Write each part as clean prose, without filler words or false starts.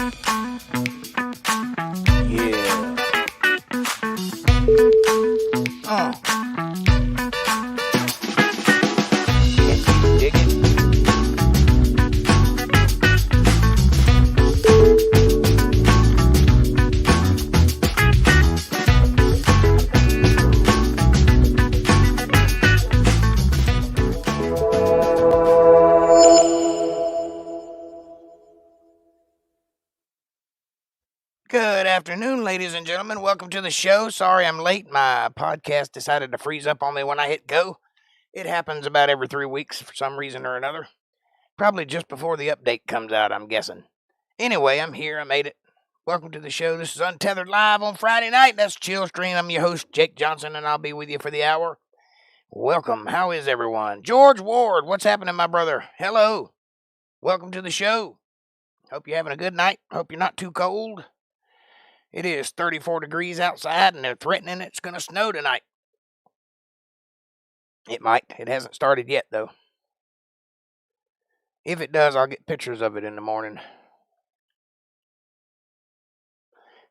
Yeah. Dig it. Good afternoon, ladies and gentlemen. Welcome to the show. Sorry I'm late. My podcast decided to freeze up on me when I hit go. It happens about every 3 weeks for some reason or another. Probably just before the update comes out, I'm guessing. Anyway, I'm here. I made it. Welcome to the show. This is Untethered Live on Friday night. That's Chill Stream. I'm your host, Jake Johnson, and I'll be with you for the hour. Welcome. How is everyone? George Ward, what's happening, my brother? Hello. Welcome to the show. Hope you're having a good night. Hope you're not too cold. It is 34 degrees outside, and they're threatening it's going to snow tonight. It might. It hasn't started yet, though. If it does, I'll get pictures of it in the morning.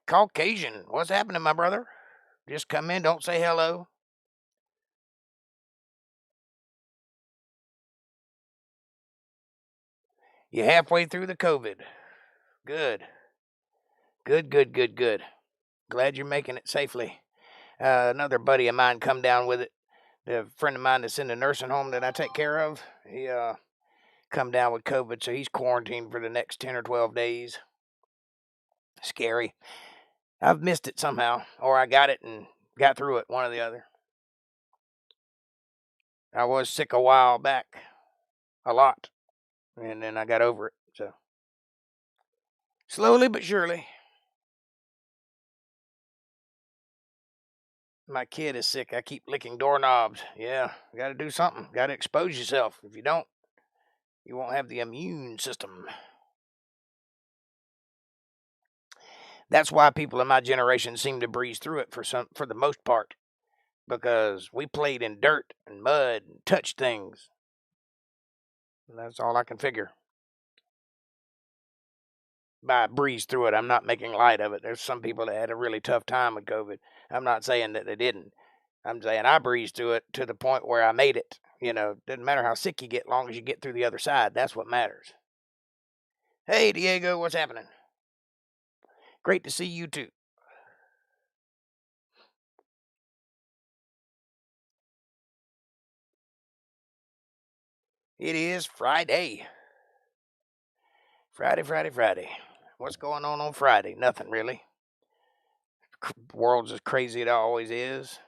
Caucasian, what's happening, my brother? Just come in, don't say hello. You're halfway through the COVID. Good. Good. Glad you're making it safely. Another buddy of mine come down with it. A friend of mine that's in the nursing home that I take care of, he come down with COVID, so he's quarantined for the next 10 or 12 days. Scary. I've missed it somehow, or I got it and got through it, one or the other. I was sick a while back, a lot, and then I got over it, so slowly but surely. My kid is sick. I keep licking doorknobs. Yeah, got to do something. Got to expose yourself. If you don't, you won't have the immune system. That's why people in my generation seem to breeze through it for the most part, because we played in dirt and mud and touched things. And that's all I can figure. By breeze through it, I'm not making light of it. There's some people that had a really tough time with COVID. I'm not saying that they didn't. I'm saying I breezed through it to the point where I made it. You know, doesn't matter how sick you get, long as you get through the other side. That's what matters. Hey, Diego, what's happening? Great to see you too. It is Friday. Friday. What's going on Friday? Nothing really. World's as crazy as it always is.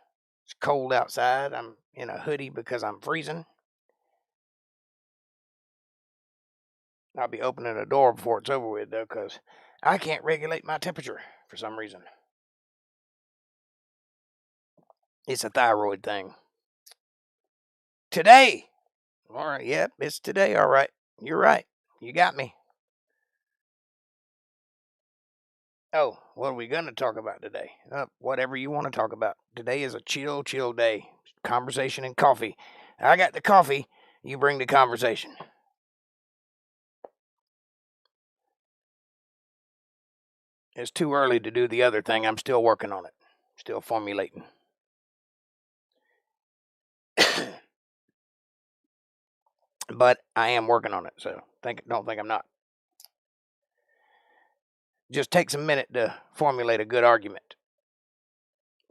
It's cold outside. I'm in a hoodie because I'm freezing. I'll be opening the door before it's over with, though, because I can't regulate my temperature for some reason. It's a thyroid thing. Today. All right, yep, it's today, all right. You're right. You got me. Oh, what are we going to talk about today? Whatever you want to talk about. Today is a chill day. Conversation and coffee. I got the coffee. You bring the conversation. It's too early to do the other thing. I'm still working on it. Still formulating. But I am working on it, so don't think I'm not. Just takes a minute to formulate a good argument.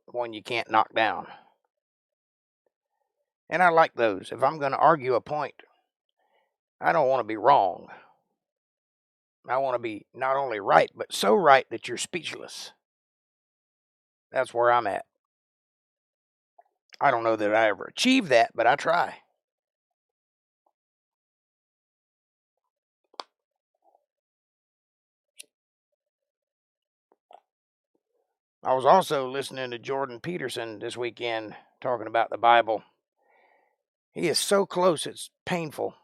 One you can't knock down. And I like those. If I'm going to argue a point, I don't want to be wrong. I want to be not only right, but so right that you're speechless. That's where I'm at. I don't know that I ever achieve that, but I try. I was also listening to Jordan Peterson this weekend talking about the Bible. He is so close, it's painful.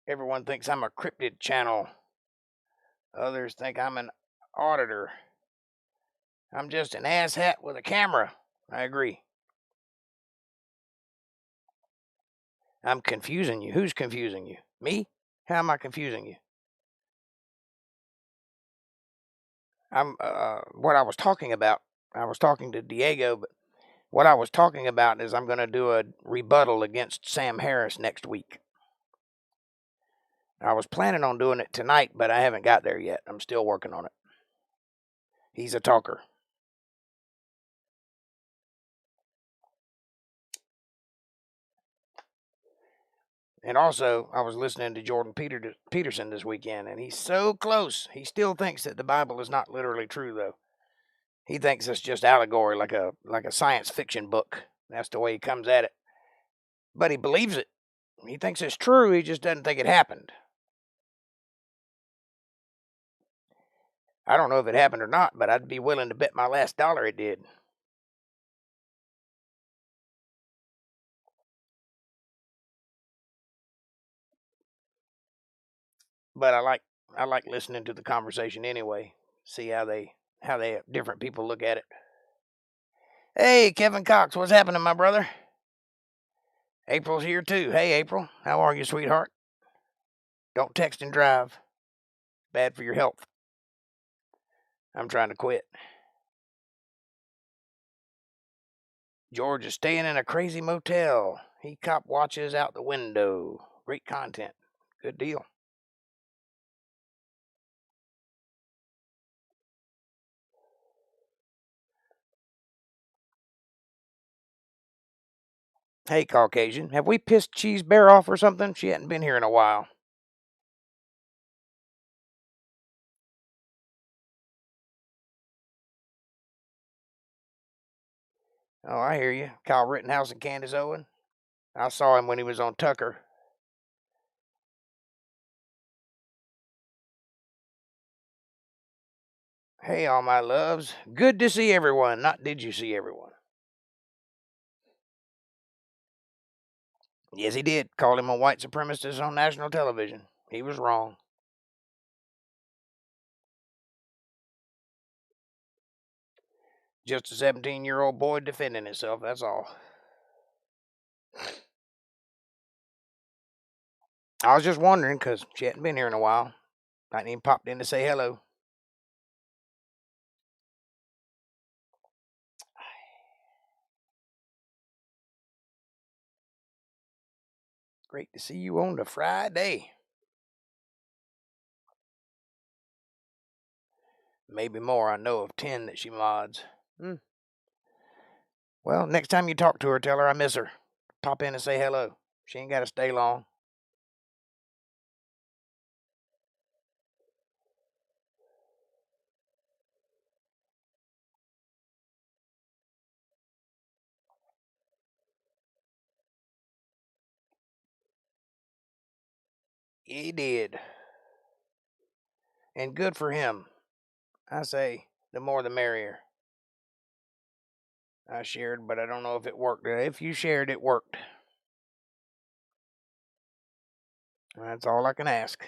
Everyone thinks I'm a cryptid channel. Others think I'm an auditor. I'm just an asshat with a camera. I agree. I'm confusing you. Who's confusing you? Me? How am I confusing you? what I was talking about. I was talking to Diego, but what I was talking about is I'm going to do a rebuttal against Sam Harris next week. I was planning on doing it tonight, but I haven't got there yet. I'm still working on it. He's a talker. And also, I was listening to Jordan Peterson this weekend, and he's so close. He still thinks that the Bible is not literally true, though. He thinks it's just allegory, like a science fiction book. That's the way he comes at it. But he believes it. He thinks it's true. He just doesn't think it happened. I don't know if it happened or not, but I'd be willing to bet my last dollar it did. But I like listening to the conversation anyway. See how different people look at it. Hey, Kevin Cox, what's happening, my brother? April's here too. Hey, April, how are you, sweetheart? Don't text and drive. Bad for your health. I'm trying to quit. George is staying in a crazy motel. He cop watches out the window. Great content. Good deal. Hey, Caucasian, have we pissed Cheese Bear off or something? She hadn't been here in a while. Oh, I hear you. Kyle Rittenhouse and Candace Owen. I saw him when he was on Tucker. Hey, all my loves. Good to see everyone. Not did you see everyone? Yes, he did. Called him a white supremacist on national television. He was wrong. Just a 17-year-old boy defending himself, that's all. I was just wondering, because she hadn't been here in a while. I hadn't even popped in to say hello. Great to see you on the Friday. Maybe more. I know of 10 that she mods. Well, next time you talk to her, tell her I miss her. Pop in and say hello. She ain't got to stay long. He did. And good for him. I say, the more the merrier. I shared, but I don't know if it worked. If you shared, it worked. That's all I can ask.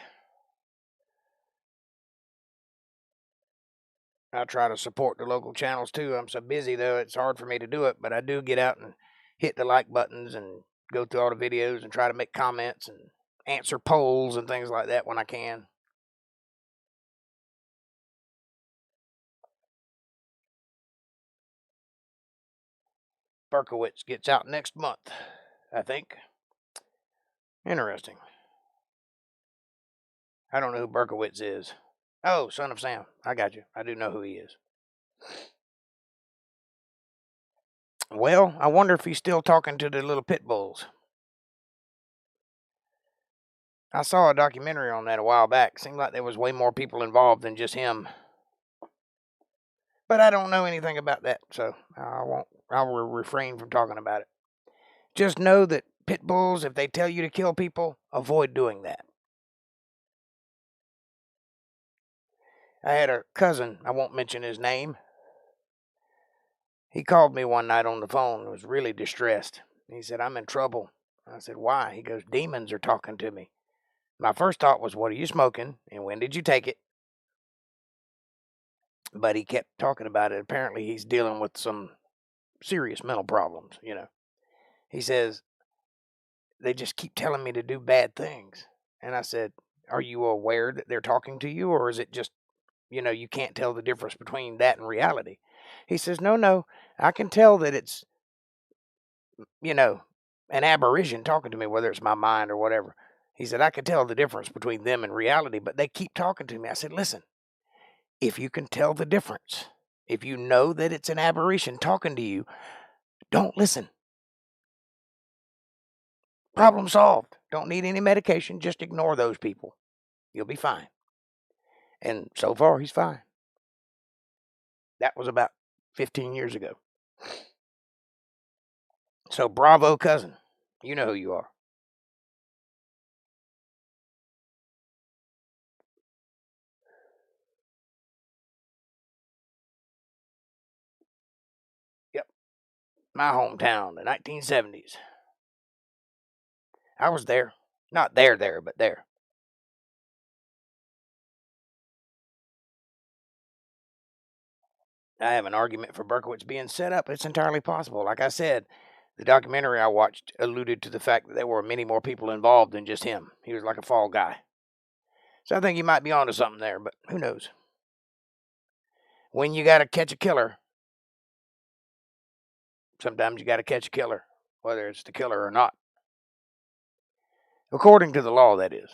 I try to support the local channels too. I'm so busy though, it's hard for me to do it, but I do get out and hit the like buttons and go through all the videos and try to make comments and answer polls and things like that when I can. Berkowitz gets out next month, I think. Interesting. I don't know who Berkowitz is. Oh, Son of Sam. I got you. I do know who he is. Well, I wonder if he's still talking to the little pit bulls. I saw a documentary on that a while back. Seemed like there was way more people involved than just him. But I don't know anything about that, so I will refrain from talking about it. Just know that pit bulls, if they tell you to kill people, avoid doing that. I had a cousin, I won't mention his name. He called me one night on the phone and was really distressed. He said, I'm in trouble. I said, why? He goes, demons are talking to me. My first thought was, what are you smoking and when did you take it? But he kept talking about it. Apparently he's dealing with some serious mental problems, you know. He says, they just keep telling me to do bad things. And I said, are you aware that they're talking to you, or is it just you can't tell the difference between that and reality. He says, no, I can tell that it's, an aberration talking to me, whether it's my mind or whatever. He said, I can tell the difference between them and reality, but they keep talking to me. I said, listen, if you can tell the difference, if you know that it's an aberration talking to you, don't listen. Problem solved. Don't need any medication. Just ignore those people. You'll be fine. And so far, he's fine. That was about 15 years ago. So bravo, cousin. You know who you are. Yep. My hometown, the 1970s. I was there. Not there, but there. I have an argument for Berkowitz being set up. It's entirely possible. Like I said, the documentary I watched alluded to the fact that there were many more people involved than just him. He was like a fall guy. So I think he might be onto something there, but who knows? When you got to catch a killer, sometimes you got to catch a killer, whether it's the killer or not. According to the law, that is.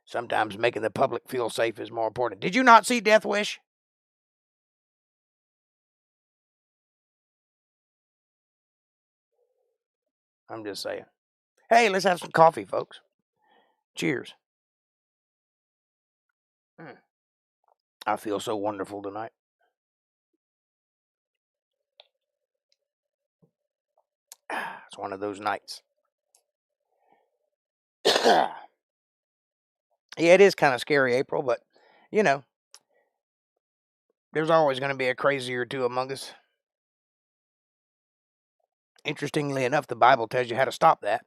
Sometimes making the public feel safe is more important. Did you not see Death Wish? I'm just saying. Hey, let's have some coffee, folks. Cheers. I feel so wonderful tonight. It's one of those nights. Yeah, it is kind of scary, April, but, there's always going to be a crazy or two among us. Interestingly enough, the Bible tells you how to stop that.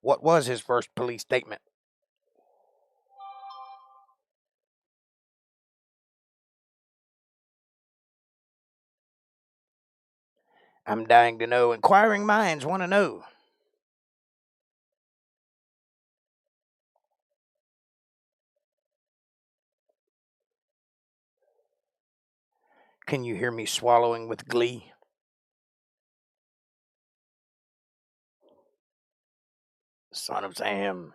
What was his first police statement? I'm dying to know. Inquiring minds want to know. Can you hear me swallowing with glee? Son of Sam.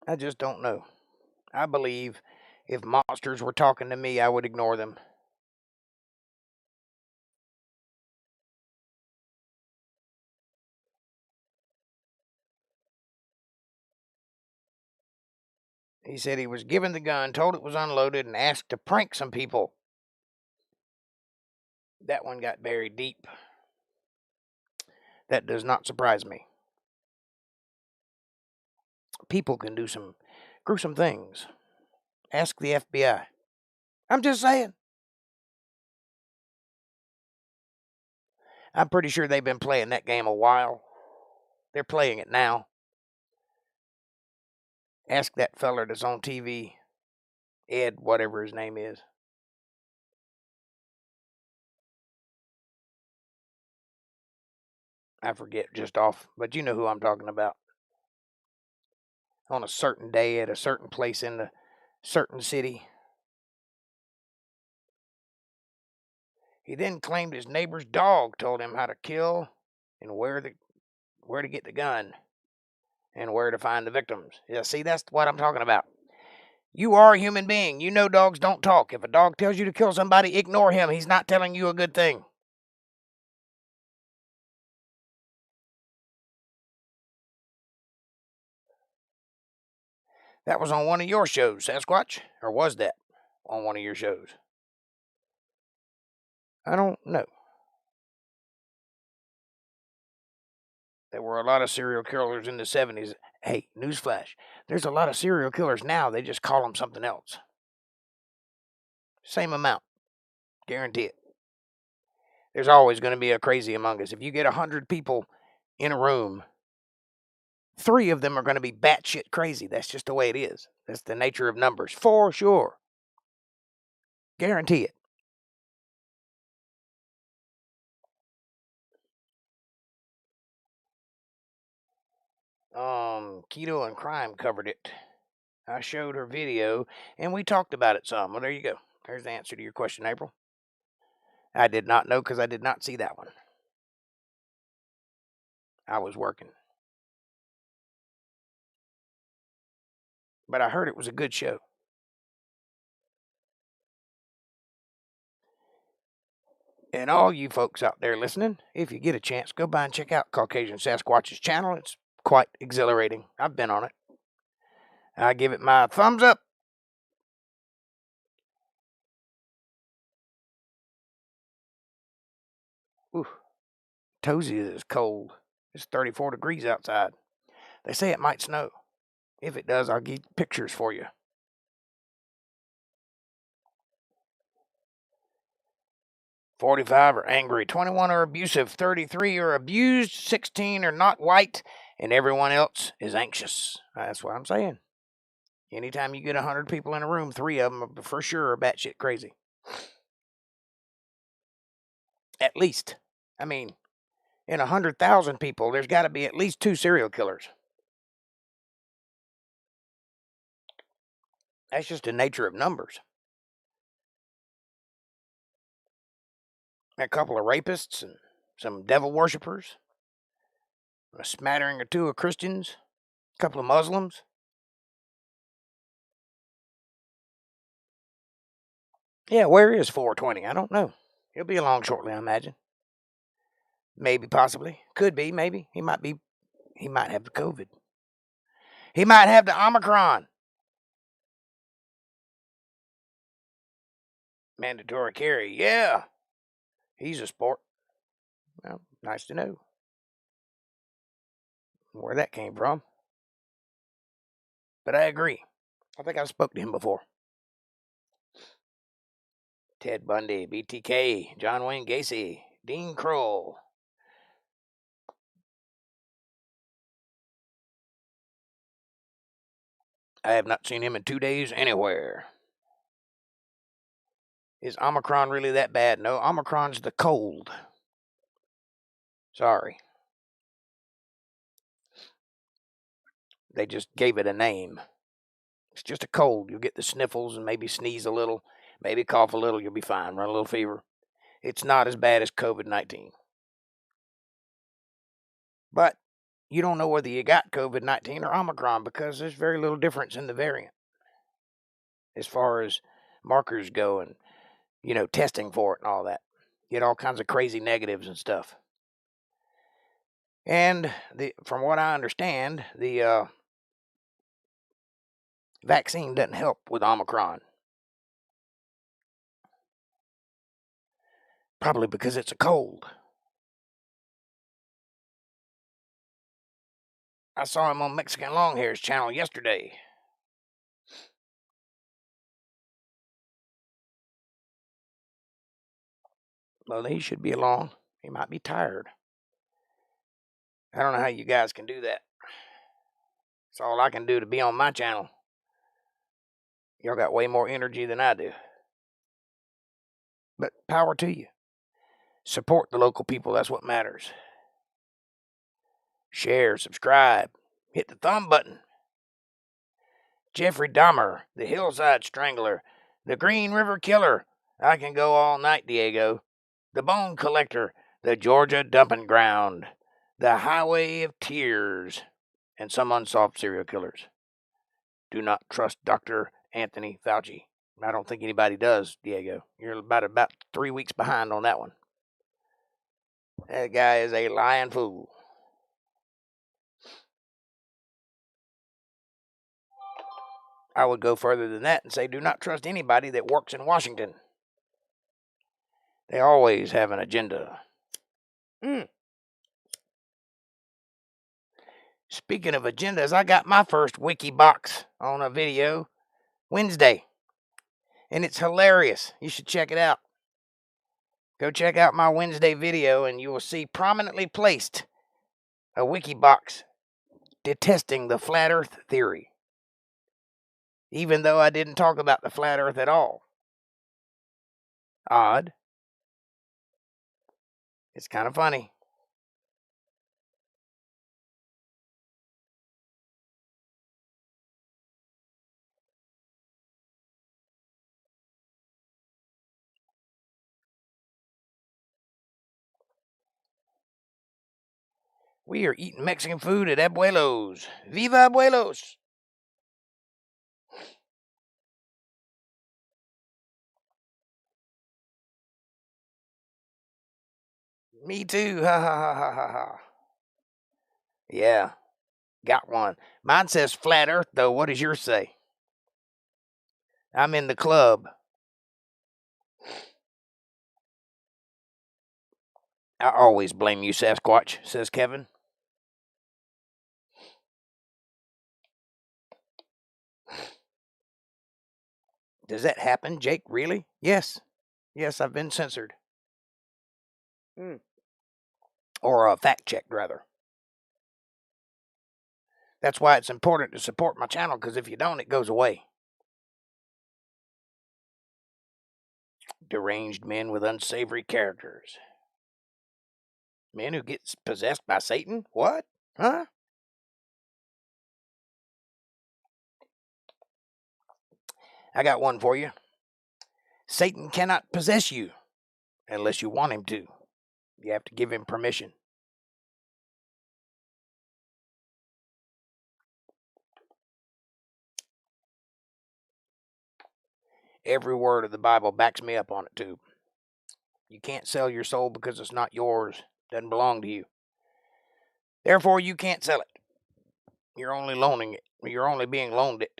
I just don't know. I believe if monsters were talking to me, I would ignore them. He said he was given the gun, told it was unloaded, and asked to prank some people. That one got buried deep. That does not surprise me. People can do some gruesome things. Ask the FBI. I'm just saying. I'm pretty sure they've been playing that game a while. They're playing it now. Ask that feller that's on TV, Ed, whatever his name is. I forget just off, but you know who I'm talking about. On a certain day at a certain place in a certain city. He then claimed his neighbor's dog told him how to kill and where to get the gun and where to find the victims. Yeah, see, that's what I'm talking about. You are a human being. You know dogs don't talk. If a dog tells you to kill somebody, ignore him. He's not telling you a good thing. That was on one of your shows, Sasquatch? Or was that on one of your shows? I don't know. There were a lot of serial killers in the 70s. Hey, newsflash. There's a lot of serial killers now. They just call them something else. Same amount. Guarantee it. There's always going to be a crazy among us. If you get 100 people in a room, 3 of them are going to be batshit crazy. That's just the way it is. That's the nature of numbers, for sure. Guarantee it. Keto and Crime covered it. I showed her video, and we talked about it some. Well, there you go. There's the answer to your question, April. I did not know because I did not see that one. I was working. But I heard it was a good show. And all you folks out there listening, if you get a chance, go by and check out Caucasian Sasquatch's channel. It's quite exhilarating. I've been on it. I give it my thumbs up. Ooh, toesy is cold. It's 34 degrees outside. They say it might snow. If it does, I'll get pictures for you. 45 are angry, 21 are abusive, 33 are abused, 16 are not white, and everyone else is anxious. That's what I'm saying. Anytime you get 100 people in a room, 3 of them for sure are batshit crazy. At least. I mean, in 100,000 people, there's got to be at least 2 serial killers. That's just the nature of numbers. A couple of rapists and some devil worshippers, a smattering or 2 of Christians, a couple of Muslims. Yeah, where is 420? I don't know. He'll be along shortly, I imagine. Maybe, possibly. Could be, maybe. He might have the COVID. He might have the Omicron. Mandatory carry. Yeah. He's a sport. Well, nice to know where that came from. But I agree. I think I've spoken to him before. Ted Bundy, BTK, John Wayne Gacy, Dean Kroll. I have not seen him in 2 days anywhere. Is Omicron really that bad? No, Omicron's the cold. Sorry. They just gave it a name. It's just a cold. You'll get the sniffles and maybe sneeze a little, maybe cough a little. You'll be fine. Run a little fever. It's not as bad as COVID-19. But you don't know whether you got COVID-19 or Omicron because there's very little difference in the variant as far as markers go and, testing for it and all that. Get all kinds of crazy negatives and stuff. And from what I understand, the vaccine doesn't help with Omicron. Probably because it's a cold. I saw him on Mexican Longhair's channel yesterday. Well, he should be along. He might be tired. I don't know how you guys can do that. It's all I can do to be on my channel. Y'all got way more energy than I do. But power to you. Support the local people. That's what matters. Share, subscribe, hit the thumb button. Jeffrey Dahmer, the Hillside Strangler, the Green River Killer. I can go all night, Diego. The Bone Collector, the Georgia Dumping Ground, the Highway of Tears, and some unsolved serial killers. Do not trust Dr. Anthony Fauci. I don't think anybody does, Diego. You're about 3 weeks behind on that one. That guy is a lying fool. I would go further than that and say do not trust anybody that works in Washington. They always have an agenda. Speaking of agendas, I got my first wiki box on a video Wednesday. And it's hilarious. You should check it out. Go check out my Wednesday video and you will see prominently placed a wiki box detesting the flat earth theory. Even though I didn't talk about the flat earth at all. Odd. It's kind of funny. We are eating Mexican food at Abuelo's. Viva Abuelos! Me too. Ha ha ha ha ha ha. Yeah, got one. Mine says flat earth, though. What does yours say? I'm in the club. I always blame you, Sasquatch, says Kevin. Does that happen, Jake? Really? Yes. Yes, I've been censored. Or fact checked, rather. That's why it's important to support my channel, because if you don't, it goes away. Deranged men with unsavory characters. Men who get possessed by Satan? What? Huh? I got one for you. Satan cannot possess you unless you want him to. You have to give him permission. Every word of the Bible backs me up on it, too. You can't sell your soul because it's not yours. It doesn't belong to you. Therefore, you can't sell it. You're only loaning it. You're only being loaned it.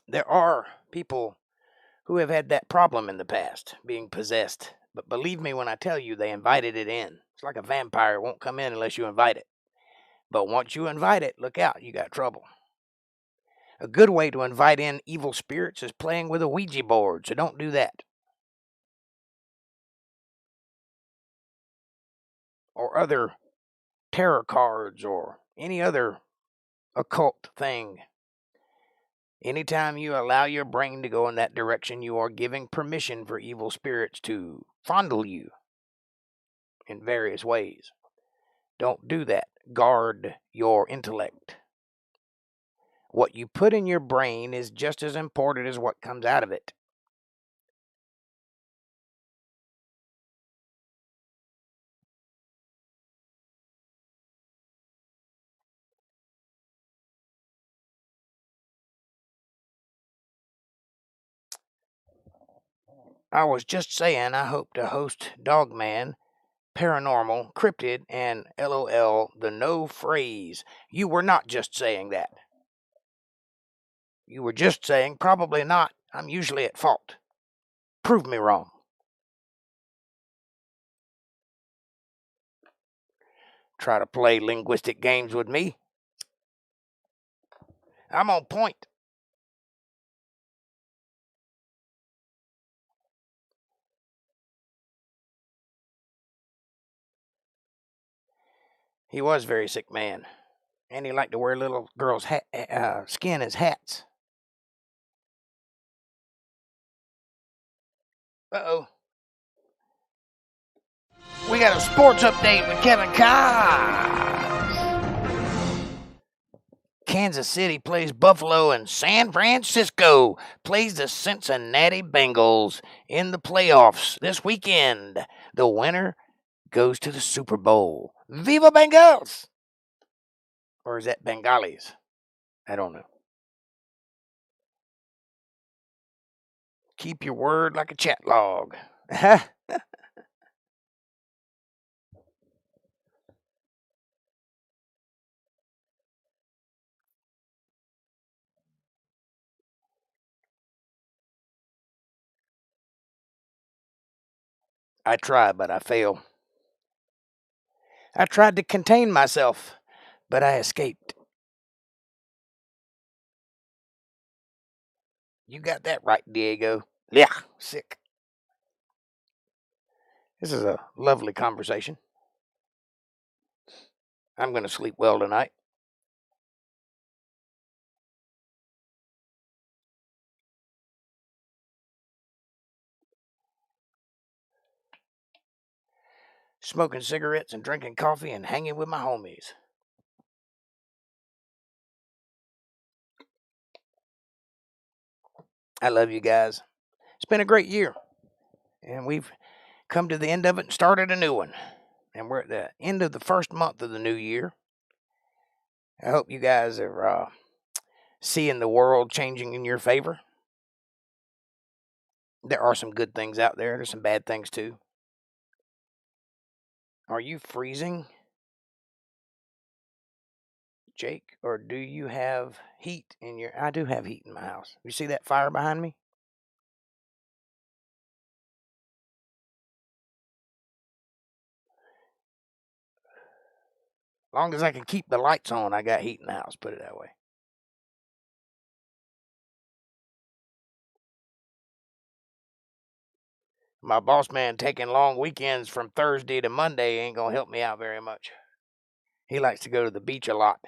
There are people who have had that problem in the past, being possessed. But believe me when I tell you, they invited it in. It's like a vampire. It won't come in unless you invite it. But once you invite it, look out, you got trouble. A good way to invite in evil spirits is playing with a Ouija board, so don't do that. Or other tarot cards or any other occult thing. Anytime you allow your brain to go in that direction, you are giving permission for evil spirits to fondle you in various ways. Don't do that. Guard your intellect. What you put in your brain is just as important as what comes out of it. I was just saying I hope to host Dogman, Paranormal, Cryptid, and LOL, the no phrase. You were not just saying that. You were just saying probably not. I'm usually at fault. Prove me wrong. Try to play linguistic games with me. I'm on point. He was a very sick man, and he liked to wear little girls' skin as hats. Uh-oh. We got a sports update with Kevin Cox. Kansas City plays Buffalo, and San Francisco plays the Cincinnati Bengals in the playoffs this weekend. The winner goes to the Super Bowl. Viva Bengals! Or is that Bengalis? I don't know. Keep your word like a chat log. I try, but I fail. I tried to contain myself, but I escaped. You got that right, Diego. Yeah, sick. This is a lovely conversation. I'm going to sleep well tonight. smoking cigarettes and drinking coffee and hanging with my homies. I love you guys. It's been a great year, and we've come to the end of it and started a new one. And we're at the end of the first month of the new year. I hope you guys are seeing the world changing in your favor. There are some good things out there. There's some bad things too. Are you freezing, Jake, or do you have heat in your... I do have heat in my house. You see that fire behind me? As long as I can keep the lights on, I got heat in the house, put it that way. My boss man taking long weekends from Thursday to Monday ain't gonna help me out very much. He likes to go to the beach a lot.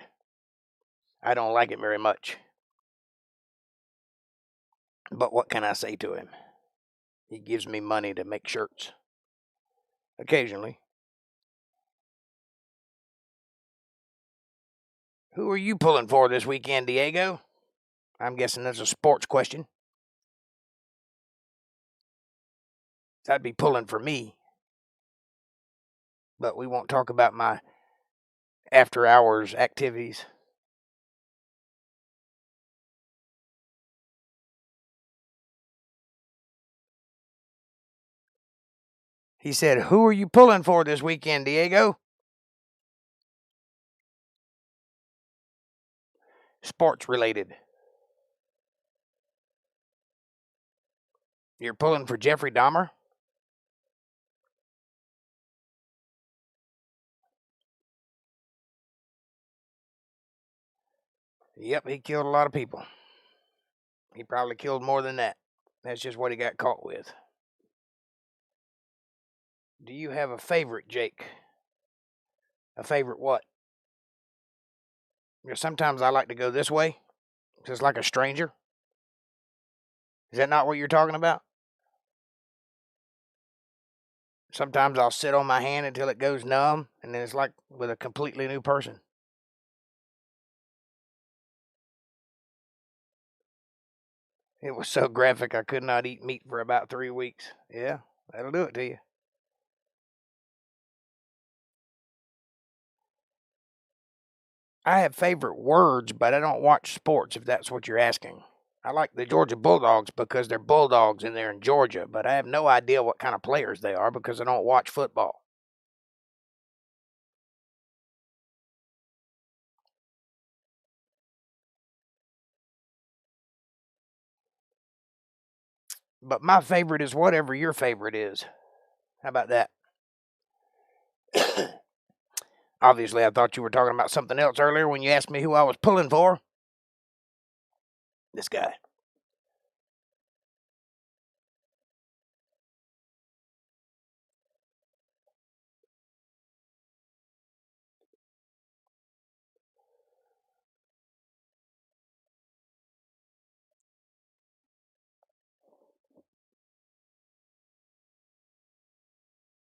I don't like it very much. But what can I say to him? He gives me money to make shirts. Occasionally. Who are you pulling for this weekend, Diego? I'm guessing that's a sports question. I'd be pulling for me. But we won't talk about my after hours activities. He said, who are you pulling for this weekend, Diego? Sports related. You're pulling for Jeffrey Dahmer? Yep, he killed a lot of people. He probably killed more than that. That's just what he got caught with. Do you have a favorite, Jake? A favorite what? You know, sometimes I like to go this way, just like a stranger. Is that not what you're talking about? Sometimes I'll sit on my hand until it goes numb, and then it's like with a completely new person. It was so graphic I could not eat meat for about 3 weeks. Yeah, that'll do it to you. I have favorite words, but I don't watch sports, if that's what you're asking. I like the Georgia Bulldogs because they're Bulldogs and they're in Georgia, but I have no idea what kind of players they are because I don't watch football. But my favorite is whatever your favorite is. How about that? Obviously, I thought you were talking about something else earlier when you asked me who I was pulling for. This guy.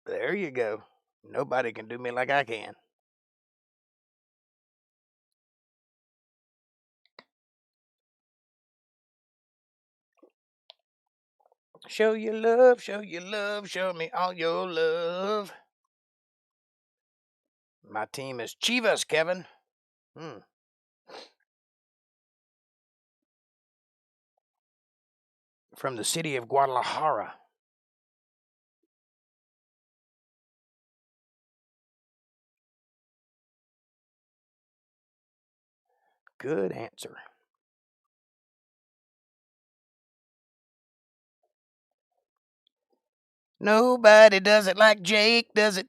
There you go. Nobody can do me like I can. Show your love, show your love, show me all your love. My team is Chivas, Kevin. From the city of Guadalajara. Good answer. Nobody does it like Jake does it.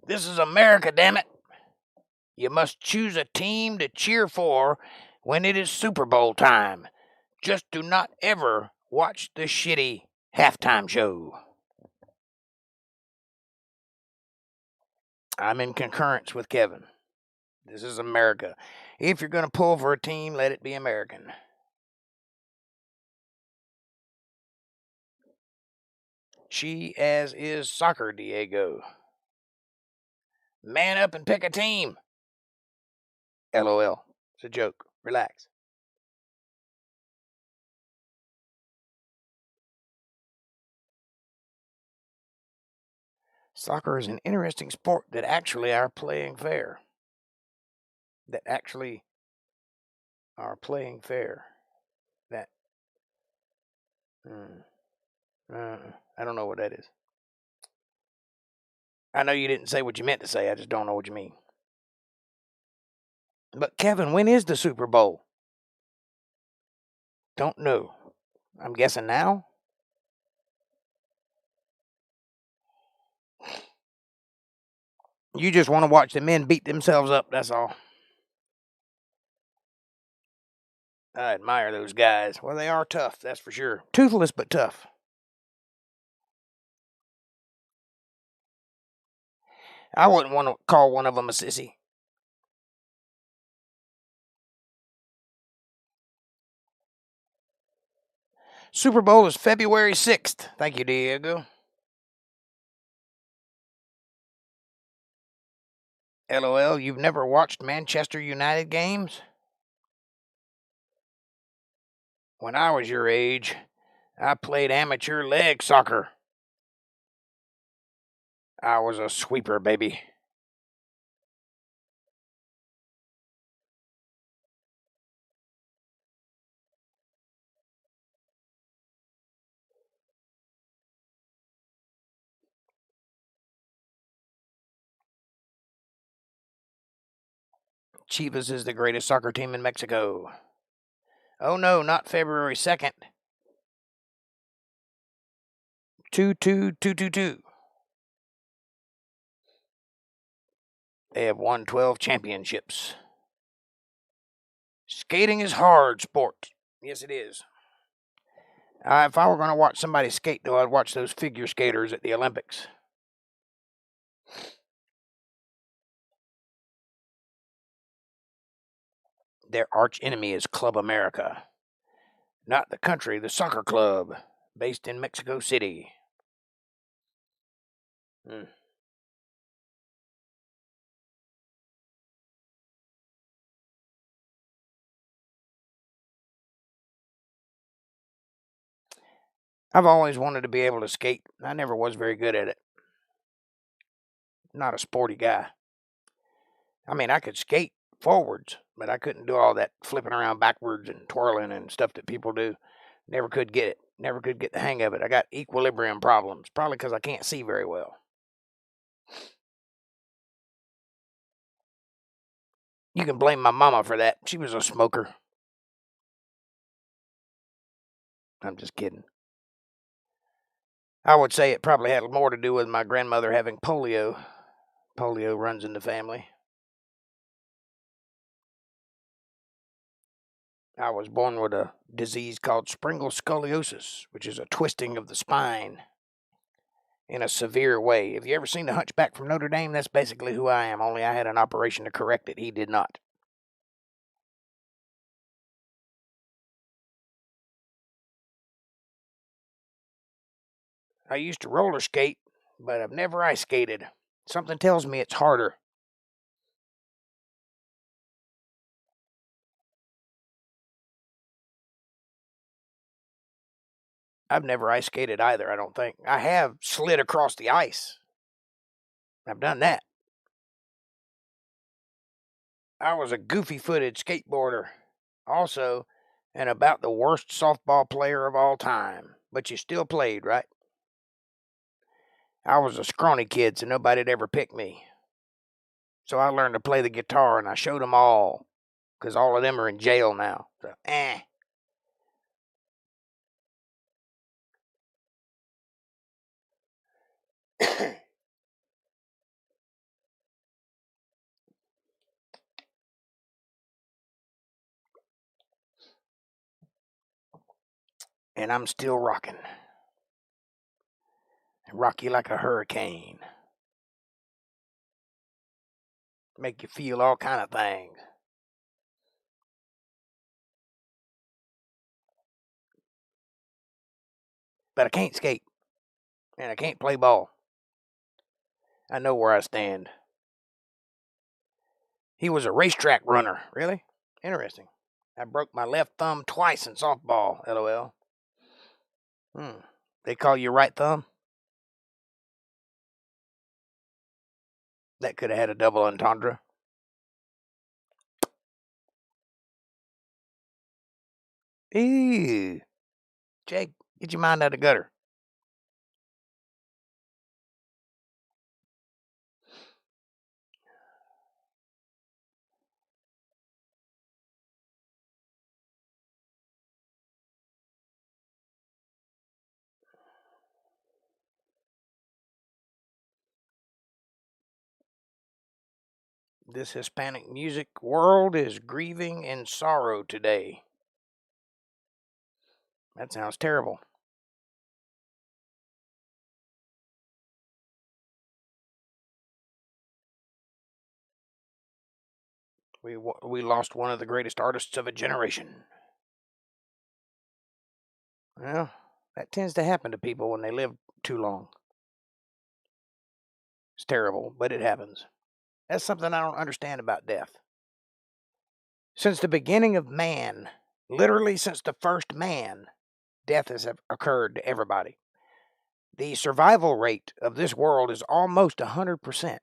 This is America, damn it. You must choose a team to cheer for when it is Super Bowl time. Just do not ever watch the shitty halftime show. I'm in concurrence with Kevin. This is America. If you're going to pull for a team, let it be American. She as is soccer, Diego. Man up and pick a team. LOL. It's a joke. Relax. Soccer is an interesting sport that actually are playing fair. That actually are playing fair. That. I don't know what that is. I know you didn't say what you meant to say. I just don't know what you mean. But Kevin, when is the Super Bowl? Don't know. I'm guessing now. You just want to watch the men beat themselves up, that's all. I admire those guys. Well, they are tough, that's for sure. Toothless, but tough. I wouldn't want to call one of them a sissy. Super Bowl is February 6th. Thank you, Diego. LOL, you've never watched Manchester United games? When I was your age, I played amateur leg soccer. I was a sweeper, baby. Chivas is the greatest soccer team in Mexico. Oh no, not February 2nd. 2-2-2-2-2. They have won 12 championships. Skating is hard sport. Yes, it is. If I were going to watch somebody skate, though, I'd watch those figure skaters at the Olympics. Their arch enemy is Club America. Not the country, the soccer club, based in Mexico City. I've always wanted to be able to skate. I never was very good at it. Not a sporty guy. I mean, I could skate forwards, but I couldn't do all that flipping around backwards and twirling and stuff that people do. Never could get it. Never could get the hang of it. I got equilibrium problems, probably because I can't see very well. You can blame my mama for that. She was a smoker. I'm just kidding. I would say it probably had more to do with my grandmother having polio. Polio runs in the family. I was born with a disease called Sprengel scoliosis, which is a twisting of the spine in a severe way. Have you ever seen The Hunchback from Notre Dame? That's basically who I am, only I had an operation to correct it. He did not. I used to roller skate, but I've never ice skated. Something tells me it's harder. I've never ice skated either, I don't think. I have slid across the ice. I've done that. I was a goofy-footed skateboarder. Also, and about the worst softball player of all time. But you still played, right? I was a scrawny kid, so nobody'd ever pick me. So I learned to play the guitar, and I showed them all. Because all of them are in jail now. So, And I'm still rocking. Rock you like a hurricane. Make you feel all kind of things. But I can't skate. And I can't play ball. I know where I stand. He was a racetrack runner. Really? Interesting. I broke my left thumb twice in softball. LOL. They call you right thumb? That could have had a double entendre. Ew. Jake, get your mind out of the gutter. This Hispanic music world is grieving in sorrow today. That sounds terrible. We lost one of the greatest artists of a generation. Well, that tends to happen to people when they live too long. It's terrible, but it happens. That's something I don't understand about death. Since the beginning of man, literally since the first man, death has occurred to everybody. The survival rate of this world is almost 100%.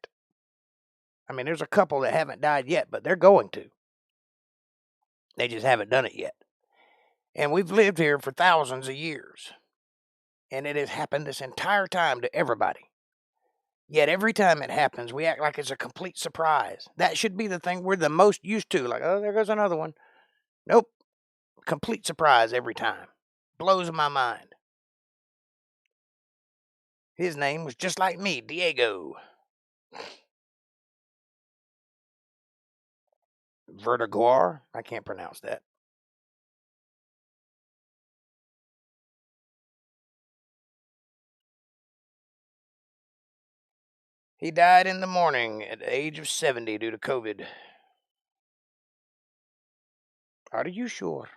I mean, there's a couple that haven't died yet, but they're going to. They just haven't done it yet. And we've lived here for thousands of years. And it has happened this entire time to everybody. Yet every time it happens, we act like it's a complete surprise. That should be the thing we're the most used to. Like, oh, there goes another one. Nope. Complete surprise every time. Blows my mind. His name was just like me, Diego. Vertiguar? I can't pronounce that. He died in the morning at the age of 70 due to COVID. Are you sure?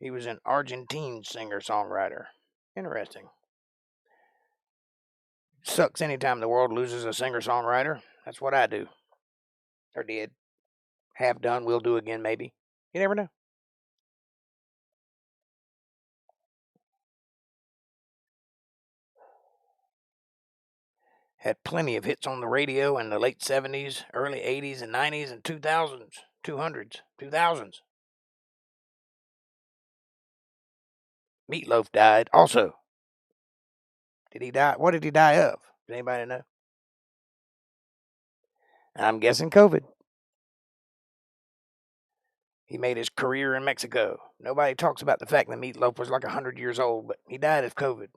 He was an Argentine singer-songwriter. Interesting. Sucks anytime the world loses a singer-songwriter. That's what I do. Or did. Have done, will do again, maybe. You never know. Had plenty of hits on the radio in the late 70s, early 80s, and 90s, and 2000s, 200s, 2000s. Meatloaf died also. Did he die? What did he die of? Does anybody know? I'm guessing COVID. He made his career in Mexico. Nobody talks about the fact that Meatloaf was like 100 years old, but he died of COVID.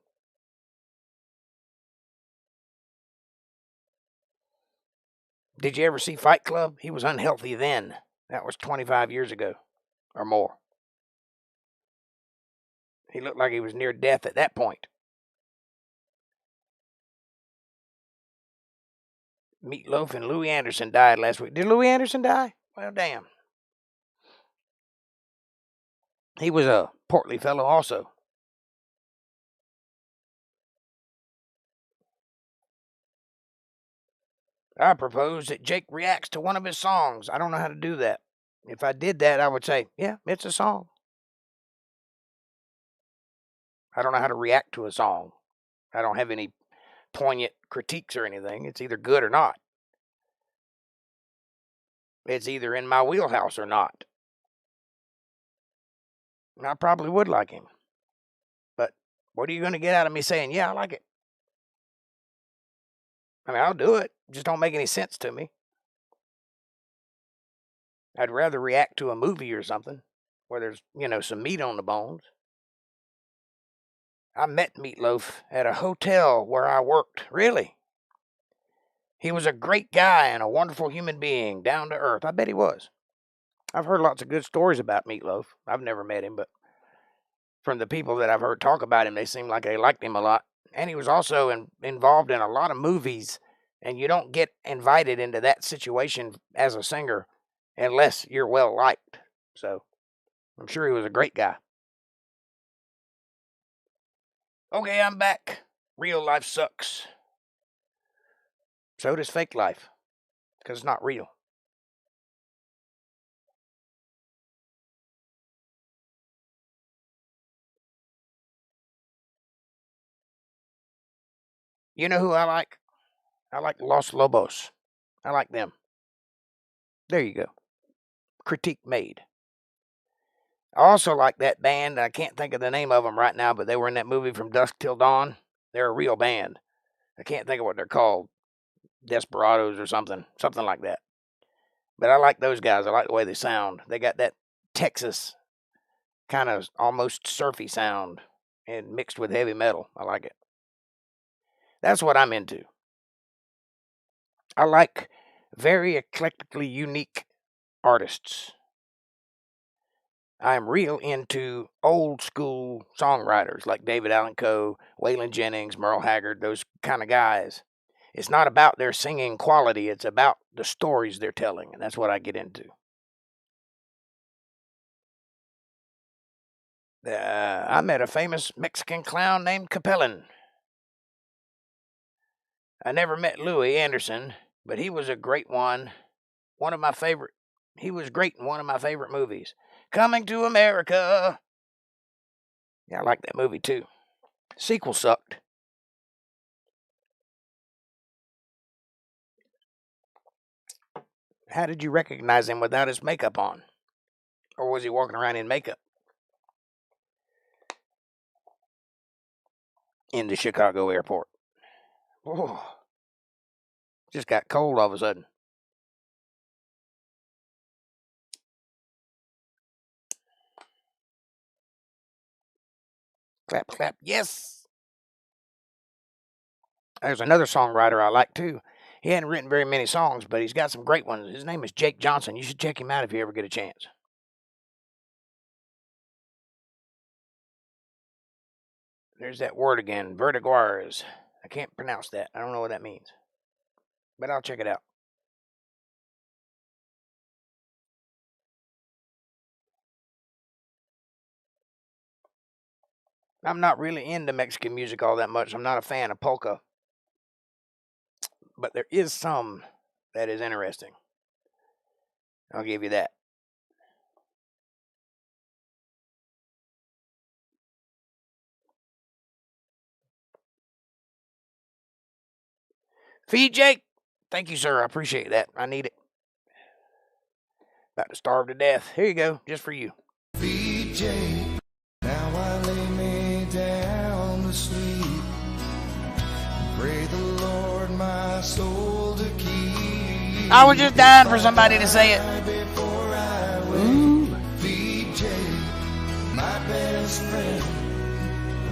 Did you ever see Fight Club? He was unhealthy then. That was 25 years ago or more. He looked like he was near death at that point. Meatloaf and Louis Anderson died last week. Did Louis Anderson die? Well, damn. He was a portly fellow also. I propose that Jake reacts to one of his songs. I don't know how to do that. If I did that, I would say, yeah, it's a song. I don't know how to react to a song. I don't have any poignant critiques or anything. It's either good or not. It's either in my wheelhouse or not. And I probably would like him. But what are you going to get out of me saying, yeah, I like it? I mean, I'll do it. It just don't make any sense to me. I'd rather react to a movie or something where there's, some meat on the bones. I met Meatloaf at a hotel where I worked. Really? He was a great guy and a wonderful human being, down to earth. I bet he was. I've heard lots of good stories about Meatloaf. I've never met him, but from the people that I've heard talk about him, they seem like they liked him a lot. And he was also involved in a lot of movies And you don't get invited into that situation as a singer unless you're well liked. So I'm sure he was a great guy. Okay, I'm back. Real life sucks. So does fake life, because it's not real. You know who I like? I like Los Lobos. I like them. There you go. Critique made. I also like that band. I can't think of the name of them right now, but they were in that movie From Dusk Till Dawn. They're a real band. I can't think of what they're called. Desperados or something like that. But I like those guys. I like the way they sound. They got that Texas kind of almost surfy sound and mixed with heavy metal. I like it. That's what I'm into. I like very eclectically unique artists. I'm real into old school songwriters like David Allan Coe, Waylon Jennings, Merle Haggard, those kind of guys. It's not about their singing quality, it's about the stories they're telling, and that's what I get into. I met a famous Mexican clown named Capellan. I never met Louis Anderson, but he was a great one. One of my favorite. He was great in one of my favorite movies, Coming to America. Yeah, I like that movie too. Sequel sucked. How did you recognize him without his makeup on? Or was he walking around in makeup? In the Chicago airport. Oh, just got cold all of a sudden. Clap, clap, yes. There's another songwriter I like too. He hadn't written very many songs, but he's got some great ones. His name is Jake Johnson. You should check him out if you ever get a chance. There's that word again, vertiguares. I can't pronounce that. I don't know what that means. But I'll check it out. I'm not really into Mexican music all that much. I'm not a fan of polka. But there is some that is interesting. I'll give you that. Feed Jake. Thank you, sir. I appreciate that. I need it. About to starve to death. Here you go, just for you. Feed Jake. Now I lay me down to sleep. Pray the Lord my soul to keep. I was just dying for somebody to say it. Feed Jake, my best friend.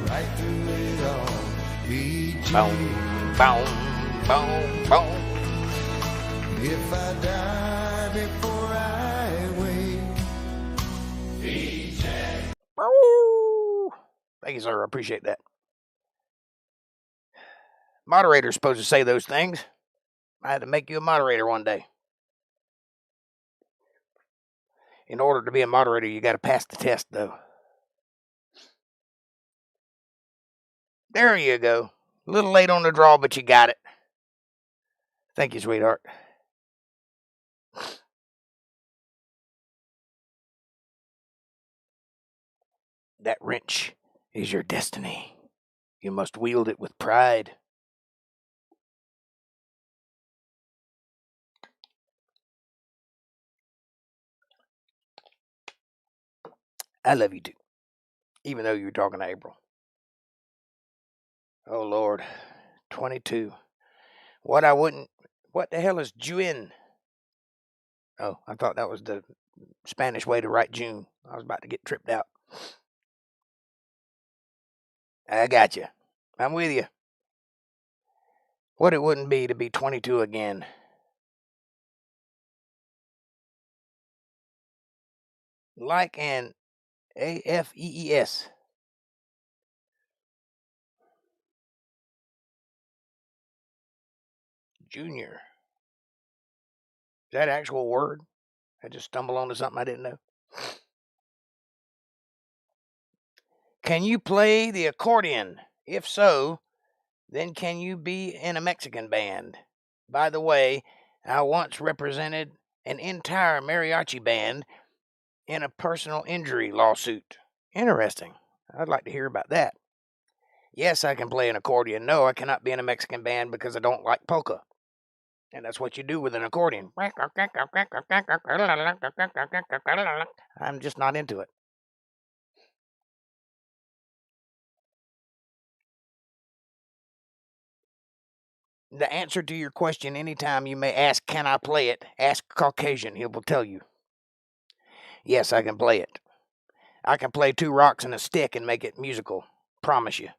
Right through it all. Feed Jake. Boom, boom, boom, boom. If I die before I wake. Feed Jake. Thank you, sir. I appreciate that. Moderator's supposed to say those things. I had to make you a moderator one day. In order to be a moderator, you got to pass the test, though. There you go. A little late on the draw, but you got it. Thank you, sweetheart. That wrench is your destiny. You must wield it with pride. I love you too, even though you're talking to April. Oh, Lord. 22. What the hell is June? Oh, I thought that was the Spanish way to write June. I was about to get tripped out. I got you. I'm with you. What it wouldn't be to be 22 again. Like an AFEES. Junior. Is that an actual word? I just stumbled onto something I didn't know. Can you play the accordion? If so, then can you be in a Mexican band? By the way, I once represented an entire mariachi band in a personal injury lawsuit. Interesting. I'd like to hear about that. Yes, I can play an accordion. No, I cannot be in a Mexican band because I don't like polka. And that's what you do with an accordion. I'm just not into it. The answer to your question, anytime you may ask, can I play it? Ask Caucasian. He will tell you. Yes, I can play it. I can play 2 rocks and a stick and make it musical. Promise you.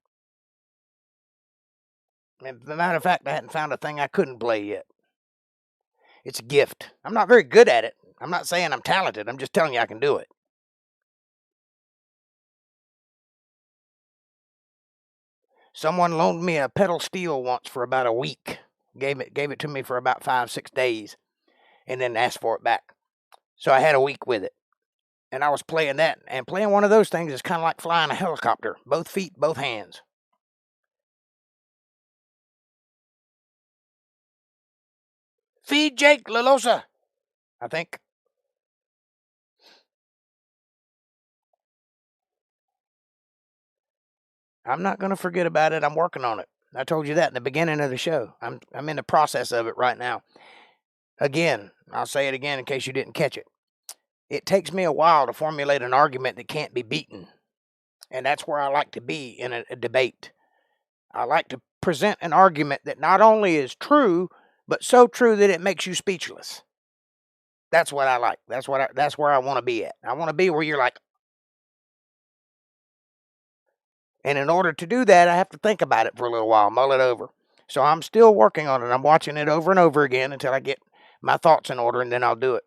As a matter of fact, I hadn't found a thing I couldn't play yet. It's a gift. I'm not very good at it. I'm not saying I'm talented. I'm just telling you I can do it. Someone loaned me a pedal steel once for about a week. Gave it to me for about 5-6 days, and then asked for it back. So I had a week with it, and I was playing that. And playing one of those things is kind of like flying a helicopter. Both feet, both hands. Feed Jake LaLosa, I think. I'm not going to forget about it. I'm working on it. I told you that in the beginning of the show. I'm in the process of it right now. Again, I'll say it again in case you didn't catch it. It takes me a while to formulate an argument that can't be beaten. And that's where I like to be in a debate. I like to present an argument that not only is true, but so true that it makes you speechless. That's what I like. That's where I want to be at. I want to be where you're like. And in order to do that, I have to think about it for a little while, mull it over. So I'm still working on it. I'm watching it over and over again until I get my thoughts in order, and then I'll do it.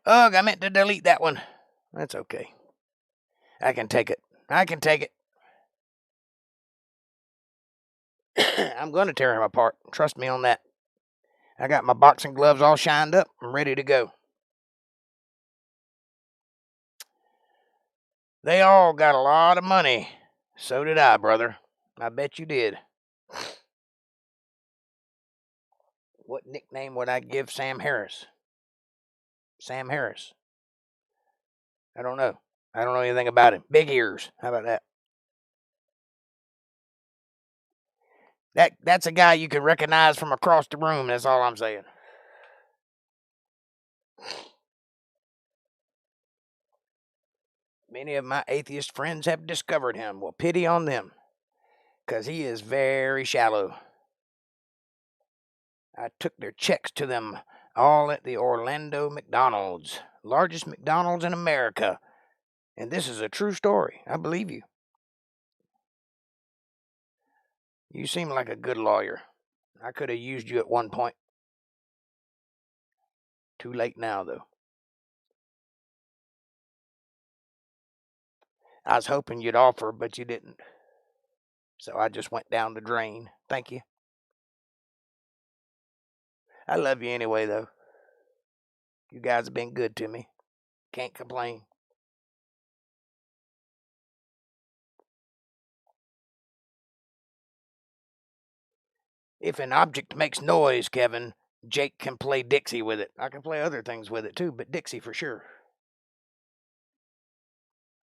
Ugh, I meant to delete that one. That's okay. I can take it. I can take it. I'm going to tear him apart. Trust me on that. I got my boxing gloves all shined up. I'm ready to go. They all got a lot of money. So did I, brother. I bet you did. What nickname would I give Sam Harris? Sam Harris. I don't know. I don't know anything about him. Big ears. How about that? That's a guy you can recognize from across the room. That's all I'm saying. Many of my atheist friends have discovered him. Well, pity on them, because he is very shallow. I took their checks to them all at the Orlando McDonald's, largest McDonald's in America. And this is a true story. I believe you. You seem like a good lawyer. I could have used you at one point. Too late now, though. I was hoping you'd offer, but you didn't. So I just went down the drain. Thank you. I love you anyway, though. You guys have been good to me. Can't complain. If an object makes noise, Kevin, Jake can play Dixie with it. I can play other things with it too, but Dixie for sure.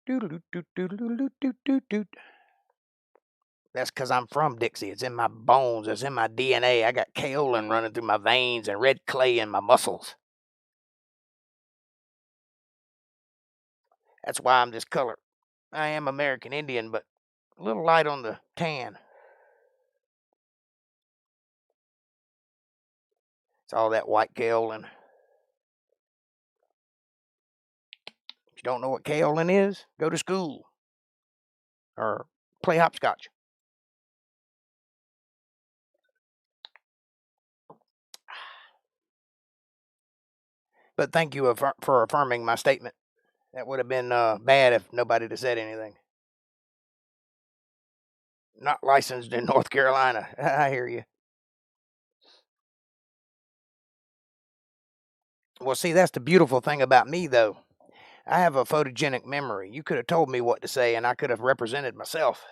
That's because I'm from Dixie. It's in my bones. It's in my DNA. I got kaolin running through my veins and red clay in my muscles. That's why I'm this color. I am American Indian, but a little light on the tan. It's all that white kaolin. If you don't know what kaolin is, go to school or play hopscotch. But thank you for affirming my statement. That would have been bad if nobody had said anything. not licensed in North Carolina. I hear you. Well, see, that's the beautiful thing about me, though. I have a photogenic memory. You could have told me what to say, and I could have represented myself.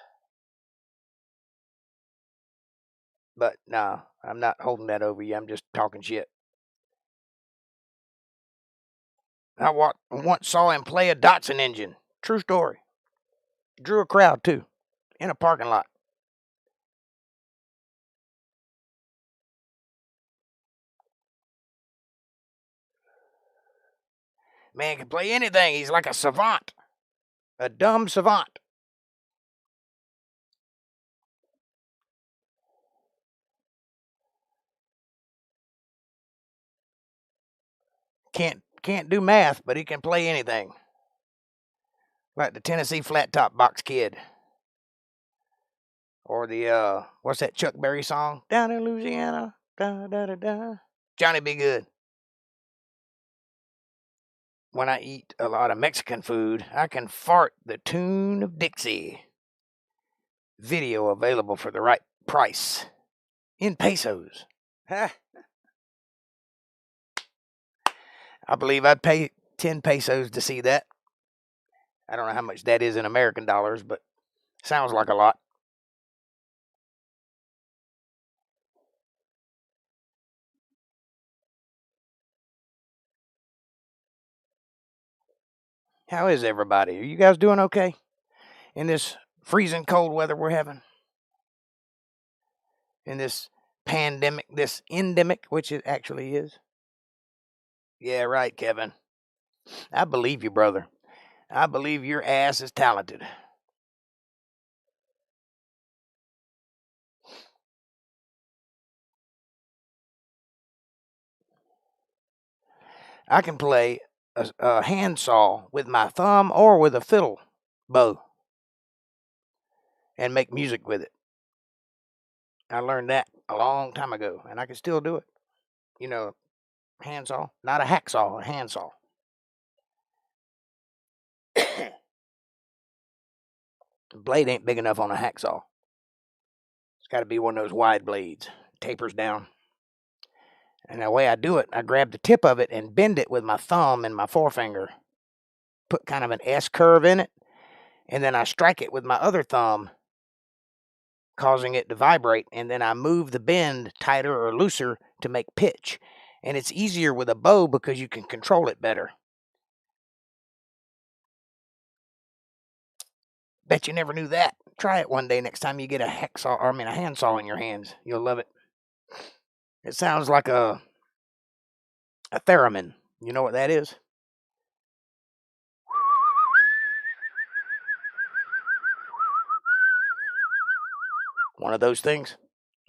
But no, I'm not holding that over you. I'm just talking shit. I once saw him play a Datsun engine. True story. Drew a crowd, too, in a parking lot. Man can play anything. He's like a savant. A dumb savant. Can't do math, but he can play anything. Like the Tennessee Flat Top Box Kid. Or the what's that Chuck Berry song? Down in Louisiana. Da da da da. Johnny Be Good. When I eat a lot of Mexican food, I can fart the tune of Dixie. Video available for the right price. In pesos. I believe I'd pay 10 pesos to see that. I don't know how much that is in American dollars, but sounds like a lot. How is everybody? Are you guys doing okay in this freezing cold weather we're having? In this pandemic, this endemic, which it actually is? Yeah, right, Kevin. I believe you, brother. I believe your ass is talented. I can play a handsaw with my thumb or with a fiddle bow and make music with it. I learned that a long time ago, and I can still do it. You know, handsaw, not a hacksaw, a handsaw. The blade ain't big enough on a hacksaw. It's got to be one of those wide blades, tapers down. And the way I do it, I grab the tip of it and bend it with my thumb and my forefinger. Put kind of an S curve in it, and then I strike it with my other thumb, causing it to vibrate, and then I move the bend tighter or looser to make pitch. And it's easier with a bow because you can control it better. Bet you never knew that. Try it one day next time you get a handsaw in your hands. You'll love it. It sounds like a theremin. You know what that is? One of those things.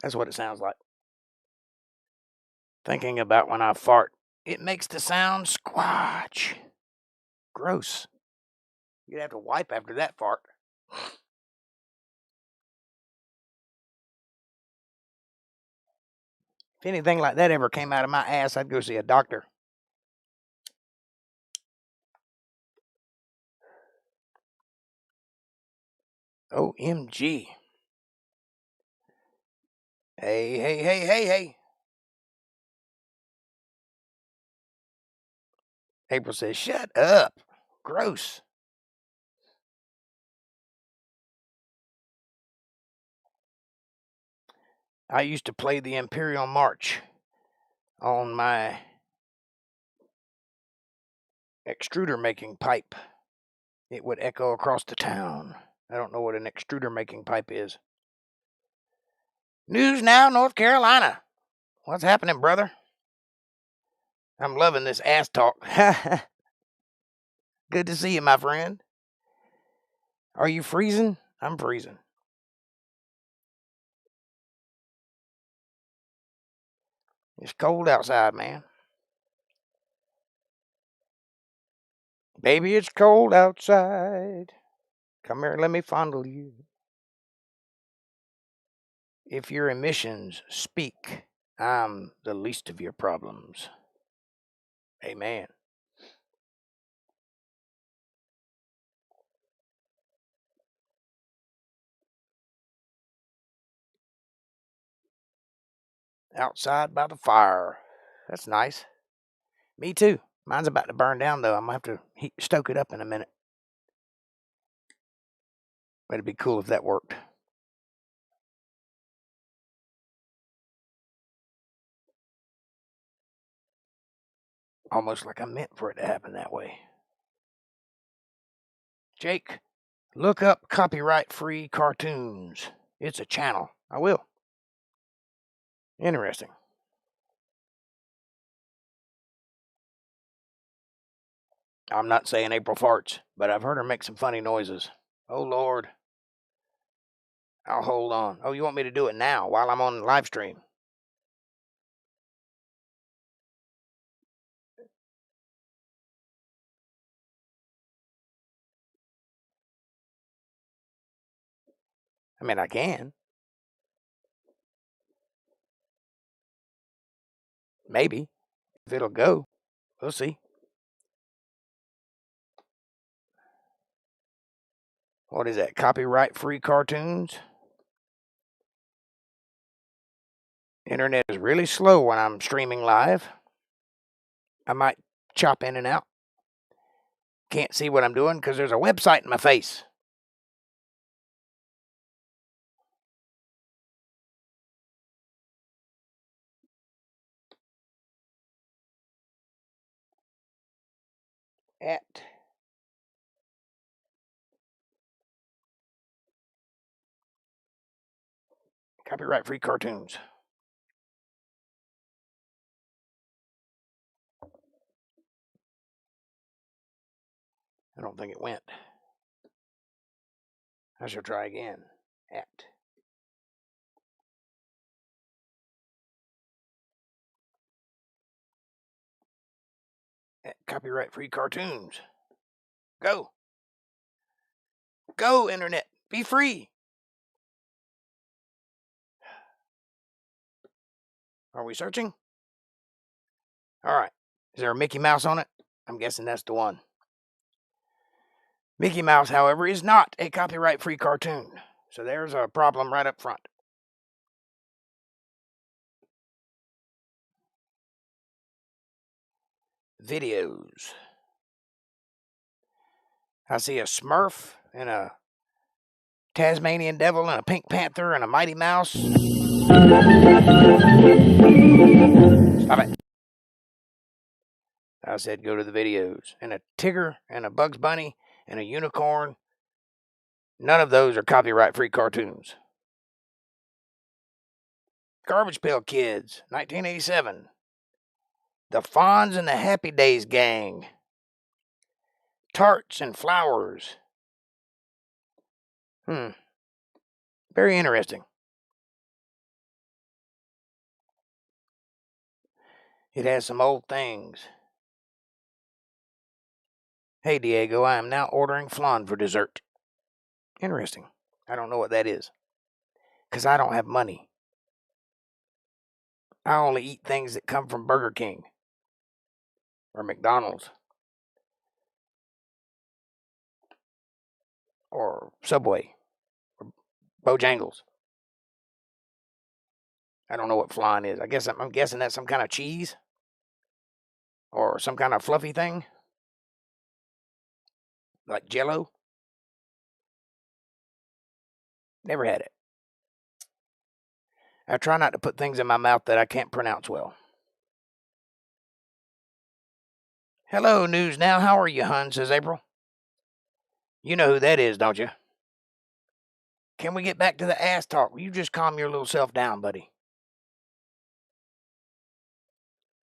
That's what it sounds like. Thinking about when I fart, it makes the sound squatch. Gross. You'd have to wipe after that fart. If anything like that ever came out of my ass, I'd go see a doctor. OMG. Hey, hey, hey, hey, hey. April says, shut up. Gross. I used to play the Imperial March on my extruder making pipe. It would echo across the town. I don't know what an extruder making pipe is. News now, North Carolina. What's happening, brother? I'm loving this ass talk. Good to see you, my friend. Are you freezing? I'm freezing. It's cold outside, man. Baby, it's cold outside. Come here, let me fondle you. If your emissions speak, I'm the least of your problems. Amen. outside by the fire. That's nice. Me too. Mine's about to burn down, though. I'm going to have to stoke it up in a minute. But it'd be cool if that worked. Almost like I meant for it to happen that way. Jake, look up copyright-free cartoons. It's a channel. I will. Interesting. I'm not saying April farts, but I've heard her make some funny noises. Oh, Lord. I'll hold on. Oh, you want me to do it now while I'm on live stream? I mean, I can. Maybe. If it'll go. We'll see. What is that? Copyright-free cartoons? Internet is really slow when I'm streaming live. I might chop in and out. Can't see what I'm doing because there's a website in my face. At copyright-free cartoons. I don't think it went. I shall try again. At copyright-free cartoons. Go. Go, Internet. Be free. Are we searching? All right. Is there a Mickey Mouse on it? I'm guessing that's the one. Mickey Mouse, however, is not a copyright-free cartoon. So there's a problem right up front. Videos. I see a Smurf and a Tasmanian Devil and a Pink Panther and a Mighty Mouse. Stop it. I said go to the videos. And a Tigger and a Bugs Bunny and a unicorn. None of those are copyright-free cartoons. Garbage Pail Kids, 1987. The Fonz and the Happy Days Gang. Tarts and Flowers. Very interesting. It has some old things. Hey, Diego, I am now ordering flan for dessert. Interesting. I don't know what that is. Because I don't have money. I only eat things that come from Burger King. Or McDonald's. Or Subway. Or Bojangles. I don't know what flan is. I'm guessing that's some kind of cheese. Or some kind of fluffy thing. Like Jell-O. Never had it. I try not to put things in my mouth that I can't pronounce well. Hello, News Now. How are you, hun? Says April. You know who that is, don't you? Can we get back to the ass talk? Will you just calm your little self down, buddy?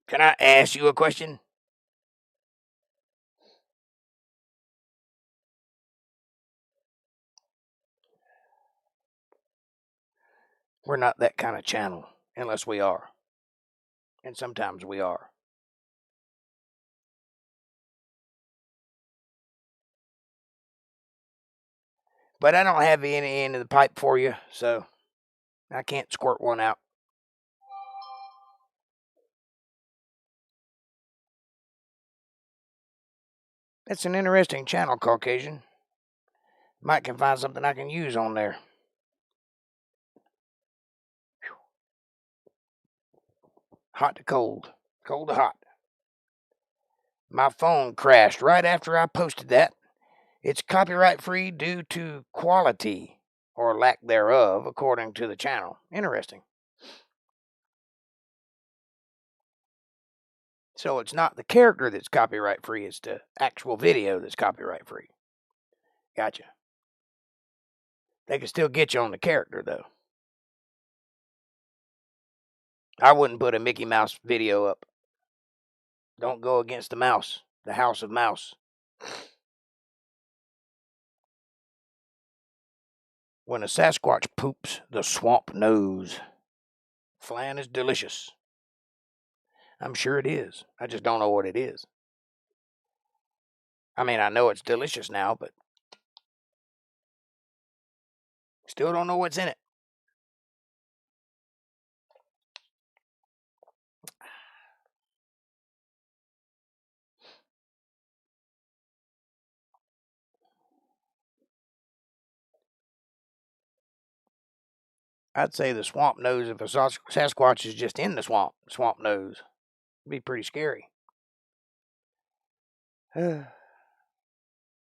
Can I ask you a question? We're not that kind of channel, unless we are. And sometimes we are. But I don't have any end of the pipe for you, so I can't squirt one out. It's an interesting channel, Caucasian. Might can find something I can use on there. Hot to cold. Cold to hot. My phone crashed right after I posted that. It's copyright free due to quality or lack thereof, according to the channel. Interesting. So it's not the character that's copyright free, it's the actual video that's copyright free. Gotcha. They can still get you on the character, though. I wouldn't put a Mickey Mouse video up. Don't go against the mouse, the house of mouse. When a Sasquatch poops, the swamp knows. Flan is delicious. I'm sure it is. I just don't know what it is. I mean, I know it's delicious now, but still don't know what's in it. I'd say the swamp knows if a Sasquatch is just in the swamp knows. It'd be pretty scary.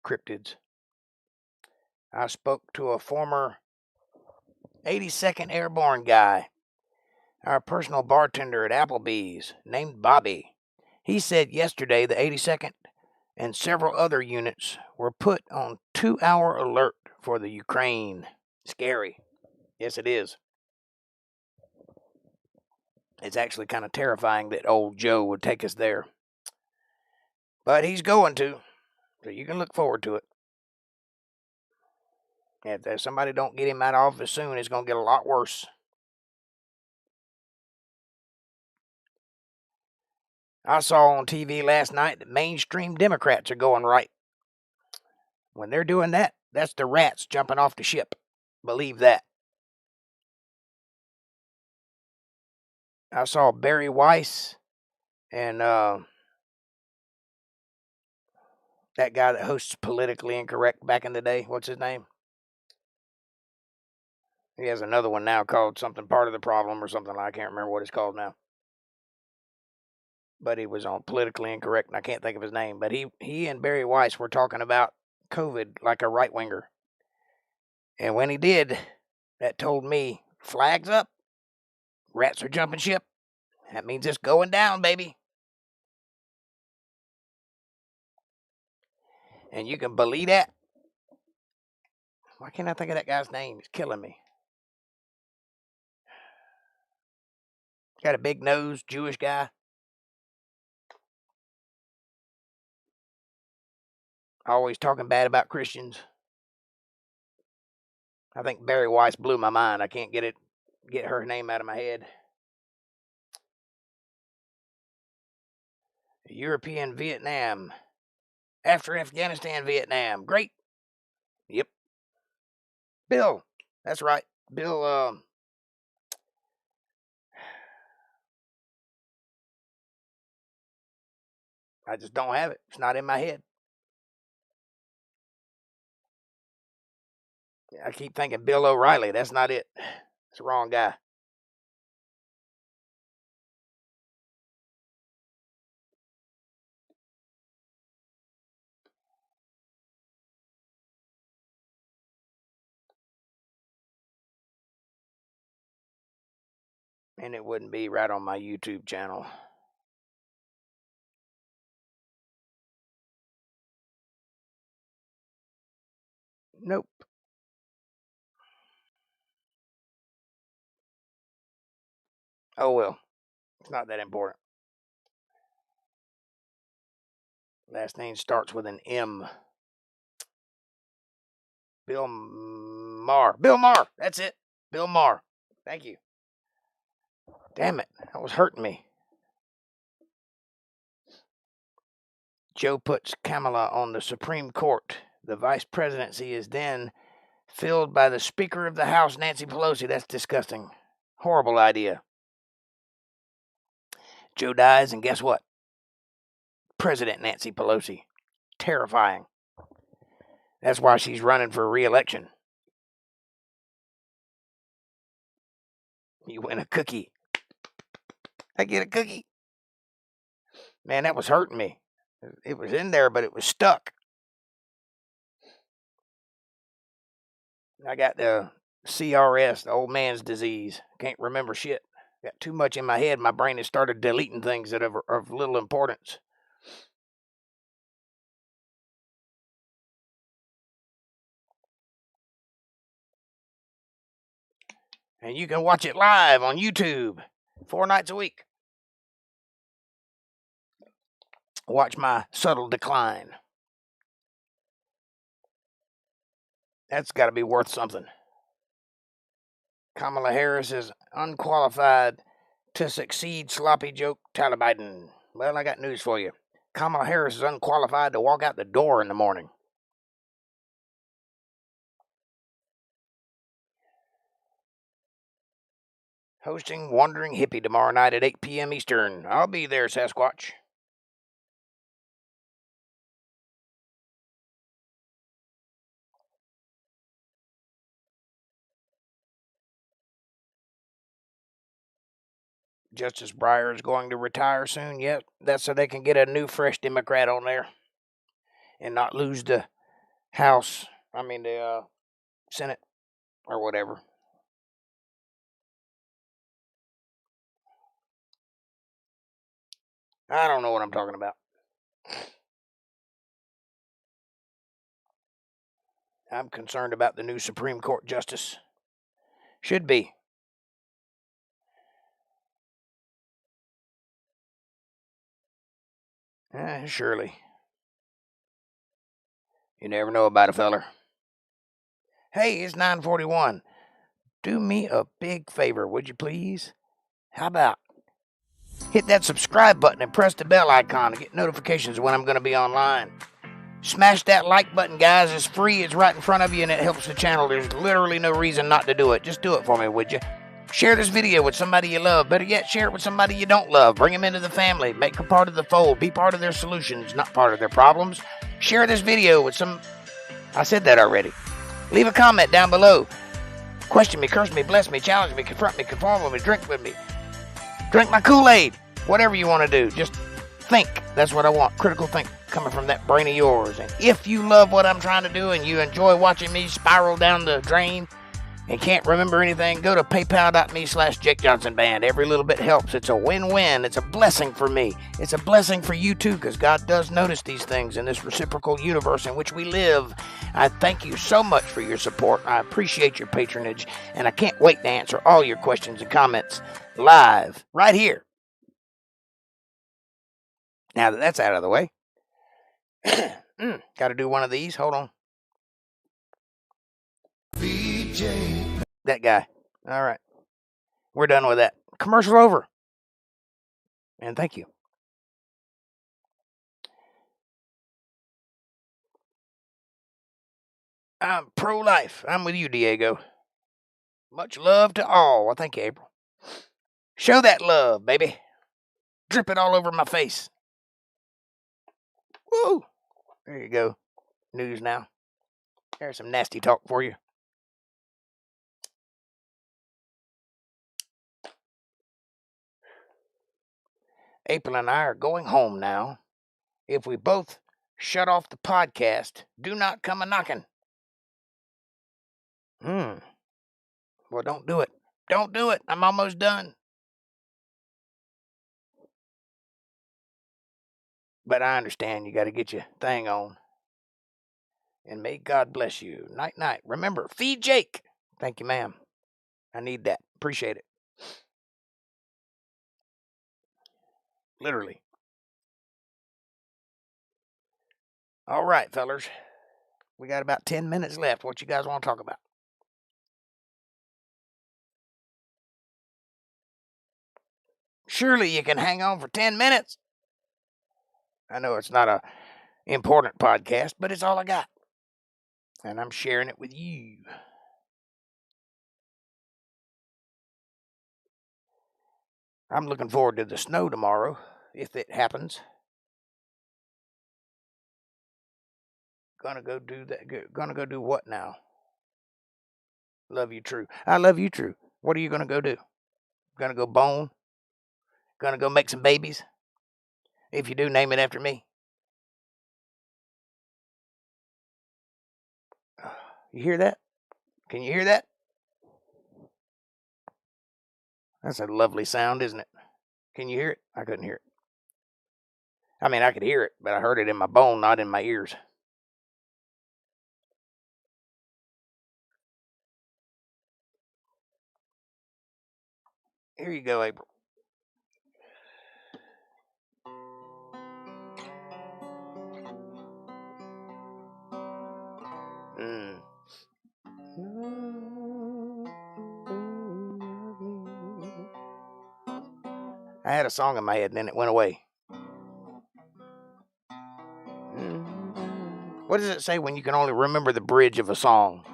Cryptids. I spoke to a former 82nd Airborne guy, our personal bartender at Applebee's, named Bobby. He said yesterday the 82nd and several other units were put on 2-hour alert for the Ukraine. Scary. Yes, it is. It's actually kind of terrifying that old Joe would take us there. But he's going to, so you can look forward to it. If somebody don't get him out of office soon, it's going to get a lot worse. I saw on TV last night that mainstream Democrats are going right. When they're doing that, that's the rats jumping off the ship. Believe that. I saw Barry Weiss and that guy that hosts Politically Incorrect back in the day. What's his name? He has another one now called something Part of the Problem or something. I can't remember what it's called now. But he was on Politically Incorrect, and I can't think of his name. But he and Barry Weiss were talking about COVID like a right-winger. And when he did, that told me, flags up, rats are jumping ship. That means it's going down, baby. And you can believe that. Why can't I think of that guy's name? It's killing me. Got a big nose, Jewish guy. Always talking bad about Christians. I think Barry Weiss blew my mind. I can't get her name out of my head. European Vietnam. After Afghanistan, Vietnam. Great. Yep. Bill. That's right. Bill, I just don't have it. It's not in my head. I keep thinking Bill O'Reilly. That's not it. It's the wrong guy. And it wouldn't be right on my YouTube channel. Nope. Oh well. It's not that important. Last name starts with an M. Bill Maher. Bill Maher. That's it. Bill Maher. Thank you. Damn it. That was hurting me. Joe puts Kamala on the Supreme Court. The vice presidency is then filled by the Speaker of the House, Nancy Pelosi. That's disgusting. Horrible idea. Joe dies, and guess what? President Nancy Pelosi. Terrifying. That's why she's running for re-election. You win a cookie. I get a cookie. Man, that was hurting me. It was in there, but it was stuck. I got the CRS, the old man's disease. Can't remember shit. Got too much in my head. My brain has started deleting things that are of little importance. And you can watch it live on YouTube 4 nights a week. Watch my subtle decline. That's got to be worth something. Kamala Harris is unqualified to succeed sloppy joke Taliban. Well, I got news for you. Kamala Harris is unqualified to walk out the door in the morning. Hosting Wandering Hippie tomorrow night at 8 p.m. Eastern. I'll be there, Sasquatch. Justice Breyer is going to retire soon. Yep, that's so they can get a new, fresh Democrat on there and not lose the House. The Senate or whatever. I don't know what I'm talking about. I'm concerned about the new Supreme Court justice. Should be. Surely. You never know about a feller. Hey, it's 9:41. Do me a big favor, would you please? How about hit that subscribe button and press the bell icon to get notifications when I'm going to be online. Smash that like button, guys. It's free. It's right in front of you, and it helps the channel. There's literally no reason not to do it. Just do it for me, would you? Share this video with somebody you love. Better yet, share it with somebody you don't love. Bring them into the family. Make them part of the fold. Be part of their solutions, not part of their problems. Share this video with some... I said that already. Leave a comment down below. Question me, curse me, bless me, challenge me, confront me, conform with me, drink with me. Drink my Kool-Aid. Whatever you want to do. Just think. That's what I want. Critical think coming from that brain of yours. And if you love what I'm trying to do and you enjoy watching me spiral down the drain and can't remember anything, go to paypal.me/JakeJohnsonBand. Every little bit helps. It's a win-win. It's a blessing for me. It's a blessing for you too, because God does notice these things in this reciprocal universe in which we live. I thank you so much for your support. I appreciate your patronage, and I can't wait to answer all your questions and comments live right here. Now that that's out of the way, got to do one of these. Hold on. VJ. That guy. All right. We're done with that. Commercial over. And thank you. I'm pro-life. I'm with you, Diego. Much love to all. Well, thank you, April. Show that love, baby. Drip it all over my face. Woo! There you go. News now. There's some nasty talk for you. April and I are going home now. If we both shut off the podcast, do not come a-knocking. Well, don't do it. Don't do it. I'm almost done. But I understand you got to get your thing on. And may God bless you. Night, night. Remember, feed Jake. Thank you, ma'am. I need that. Appreciate it. Literally. All right, fellers. We got about 10 minutes left. What you guys want to talk about? Surely you can hang on for 10 minutes. I know it's not a important podcast, but it's all I got. And I'm sharing it with you. I'm looking forward to the snow tomorrow, if it happens. Gonna go do that. Gonna go do what now? Love you, true. I love you, true. What are you gonna go do? Gonna go bone? Gonna go make some babies? If you do, name it after me. You hear that? Can you hear that? That's a lovely sound, isn't it? Can you hear it? I couldn't hear it. I mean, I could hear it, but I heard it in my bone, not in my ears. Here you go, April. I had a song in my head and then it went away. What does it say when you can only remember the bridge of a song?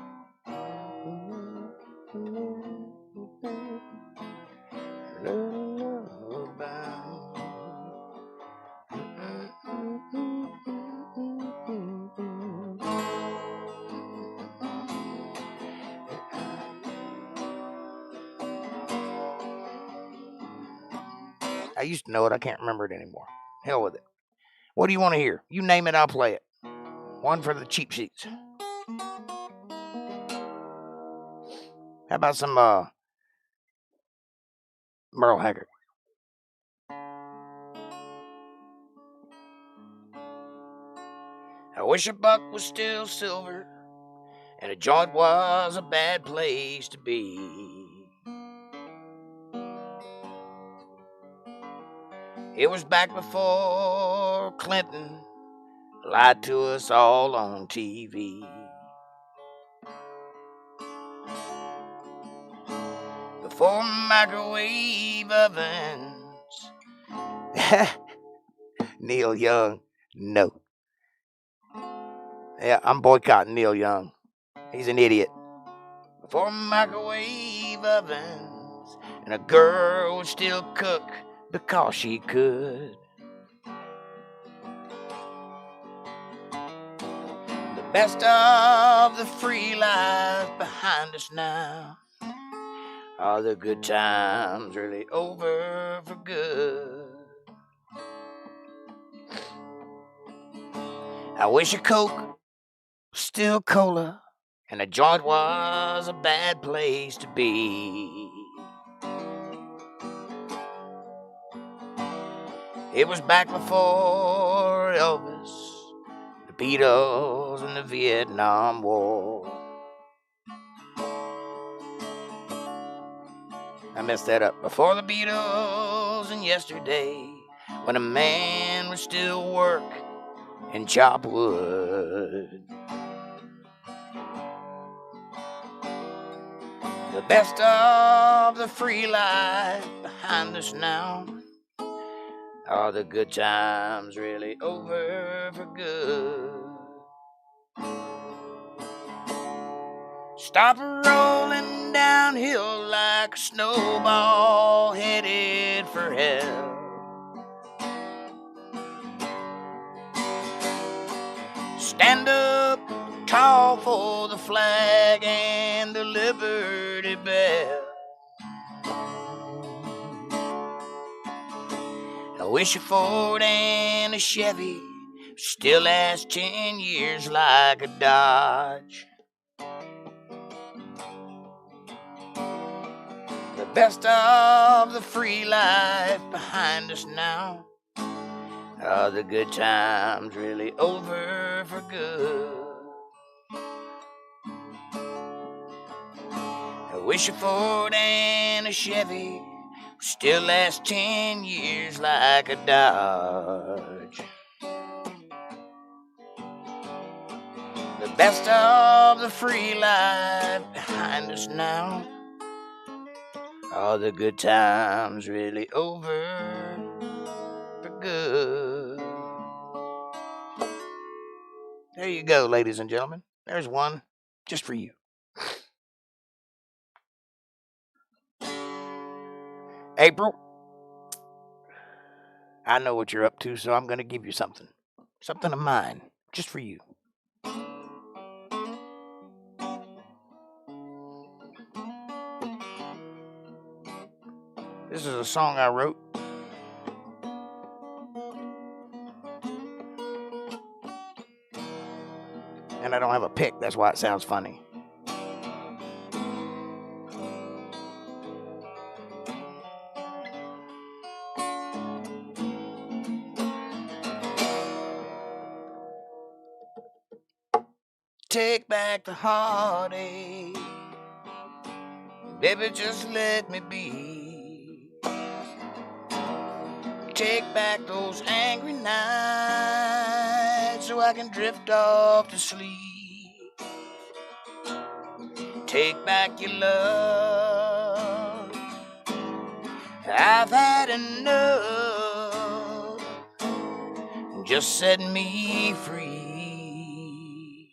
I used to know it. I can't remember it anymore. Hell with it. What do you want to hear? You name it, I'll play it. One for the cheap sheets. How about some Merle Haggard? I wish a buck was still silver and a joint was a bad place to be. It was back before Clinton lied to us all on TV. Before microwave ovens. Neil Young, no. Yeah, I'm boycotting Neil Young. He's an idiot. Before microwave ovens, and a girl would still cook because she could. The best of the free life behind us now. Are the good times really over for good? I wish a Coke was still cola and a joint was a bad place to be. It was back before Elvis, the Beatles, and the Vietnam War. I messed that up. Before the Beatles and yesterday, when a man would still work and chop wood. The best of the free life behind us now. Are the good times really over for good? Stop rolling downhill like a snowball headed for hell. Stand up tall for the flag and the Liberty Bell. I wish a Ford and a Chevy still last 10 years like a Dodge. The best of the free life behind us now. Are the good times really over for good? I wish a Ford and a Chevy still last 10 years like a Dodge. The best of the free life behind us now. Are the good times really over for good? There you go, ladies and gentlemen. There's one just for you. April, I know what you're up to, so I'm going to give you something. Something of mine, just for you. This is a song I wrote And I don't have a pick. That's why it sounds funny. Take back the heartache. Baby, just let me be. Take back those angry nights so I can drift off to sleep. Take back your love. I've had enough. Just set me free.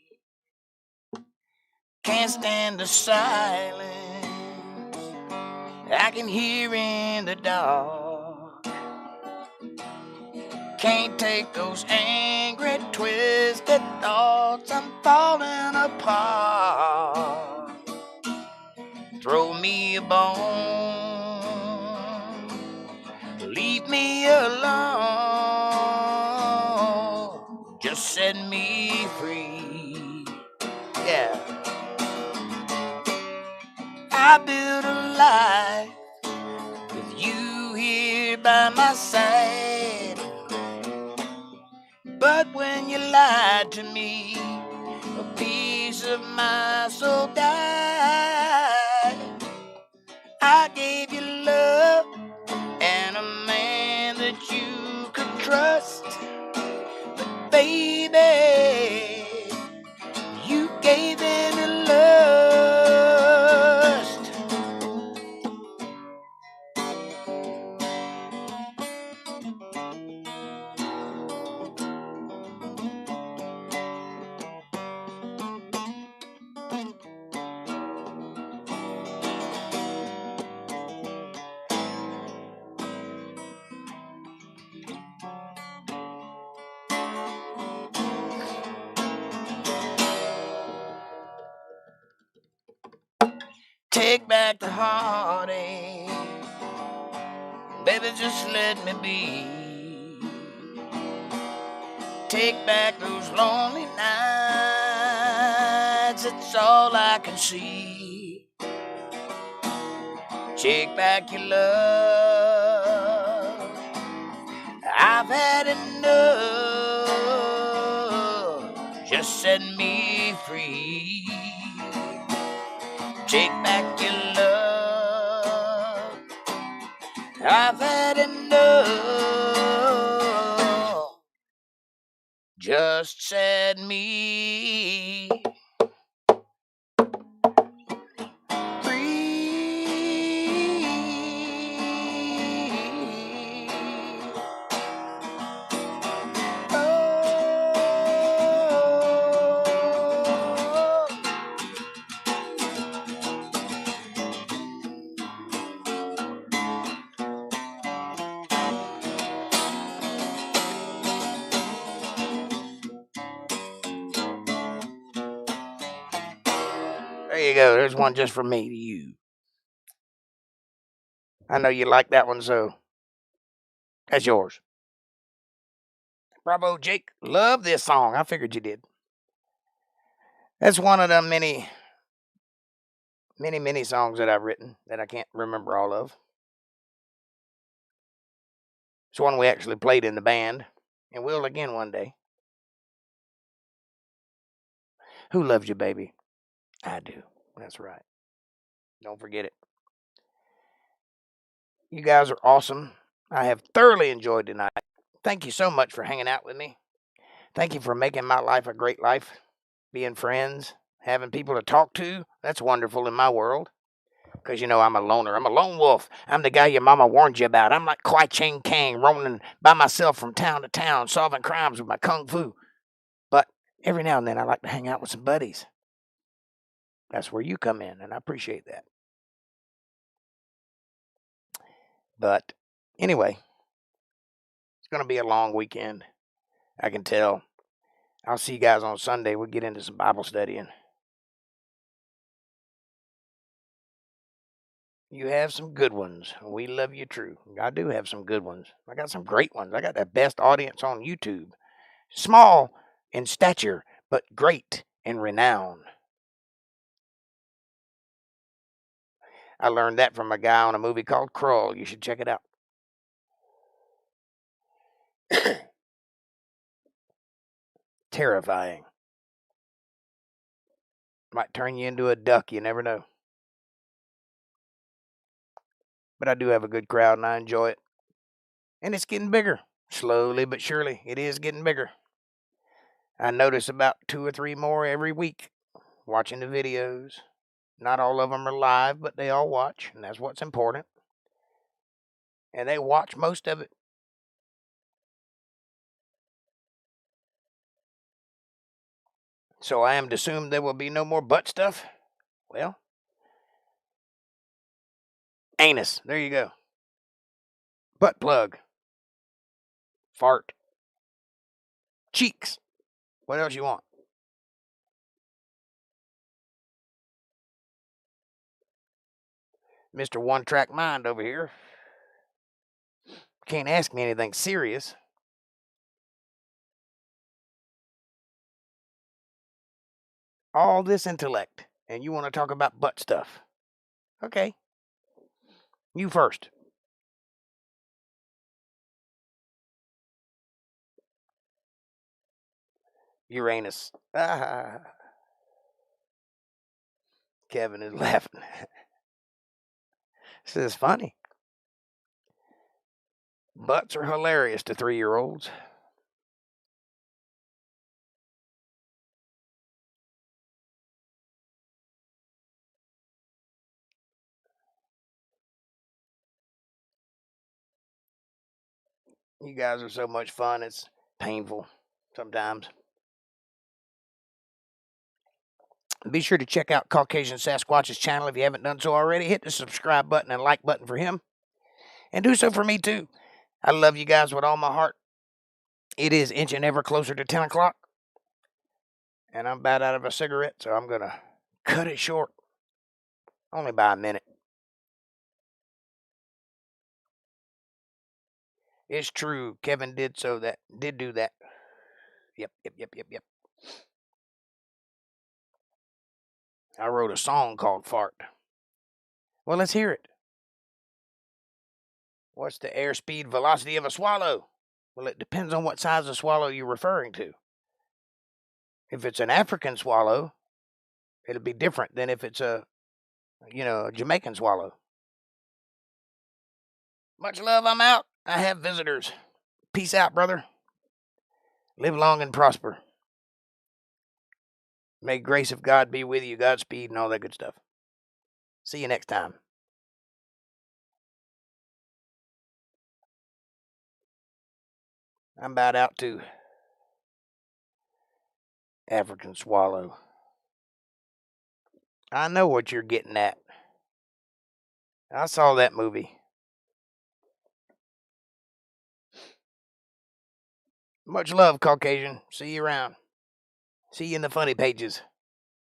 Can't stand the silence I can hear in the dark. Can't take those angry, twisted thoughts. I'm falling apart. Throw me a bone. Leave me alone. Just set me free. Yeah. I built a life with you here by my side. But when you lied to me, a piece of my soul died. I gave you love and a man that you could trust. But baby, you gave in to lust. Take back the heartache. Baby, just let me be. Take back those lonely nights. It's all I can see. Take back your love. I've had enough. Just set me free. Take back your love. I've had enough. Just set me There you go. There's one just for me to you. I know you like that one, so that's yours. Bravo, Jake. Love this song. I figured you did. That's one of the many songs that I've written that I can't remember all of. It's one we actually played in the band, and will again one day. Who loves you, baby? I do. That's right. Don't forget it. You guys are awesome. I have thoroughly enjoyed tonight. Thank you so much for hanging out with me. Thank you for making my life a great life. Being friends, having people to talk to. That's wonderful in my world. Because, you know, I'm a loner. I'm a lone wolf. I'm the guy your mama warned you about. I'm like Kwai Chang Kang, roaming by myself from town to town, solving crimes with my kung fu. But every now and then I like to hang out with some buddies. That's where you come in, and I appreciate that. But anyway, it's going to be a long weekend. I can tell. I'll see you guys on Sunday. We'll get into some Bible studying. You have some good ones. We love you true. I do have some good ones. I got some great ones. I got the best audience on YouTube. Small in stature, but great and renown. I learned that from a guy on a movie called Krull. You should check it out. Terrifying. Might turn you into a duck, you never know. But I do have a good crowd and I enjoy it. And it's getting bigger. Slowly but surely, it is getting bigger. I notice about 2 or 3 more every week watching the videos. Not all of them are live, but they all watch, and that's what's important. And they watch most of it. So I am to assume there will be no more butt stuff? Well, anus. There you go. Butt plug. Fart. Cheeks. What else you want? Mr. One Track Mind over here. Can't ask me anything serious. All this intellect, and you want to talk about butt stuff. Okay. You first. Uranus. Ah. Kevin is laughing. This is funny. Butts are hilarious to 3-year-olds. You guys are so much fun, it's painful sometimes. Be sure to check out Caucasian Sasquatch's channel if you haven't done so already. Hit the subscribe button and like button for him. And do so for me too. I love you guys with all my heart. It is inching ever closer to 10 o'clock. And I'm about out of a cigarette, so I'm going to cut it short. Only by a minute. It's true. Kevin did do that. Yep. I wrote a song called Fart. Well, let's hear it. What's the airspeed velocity of a swallow? Well, it depends on what size of swallow you're referring to. If it's an African swallow, it'll be different than if it's a Jamaican swallow. Much love, I'm out. I have visitors. Peace out, brother. Live long and prosper. May grace of God be with you, Godspeed, and all that good stuff. See you next time. I'm about out too. African swallow. I know what you're getting at. I saw that movie. Much love, Caucasian. See you around. See you in the funny pages.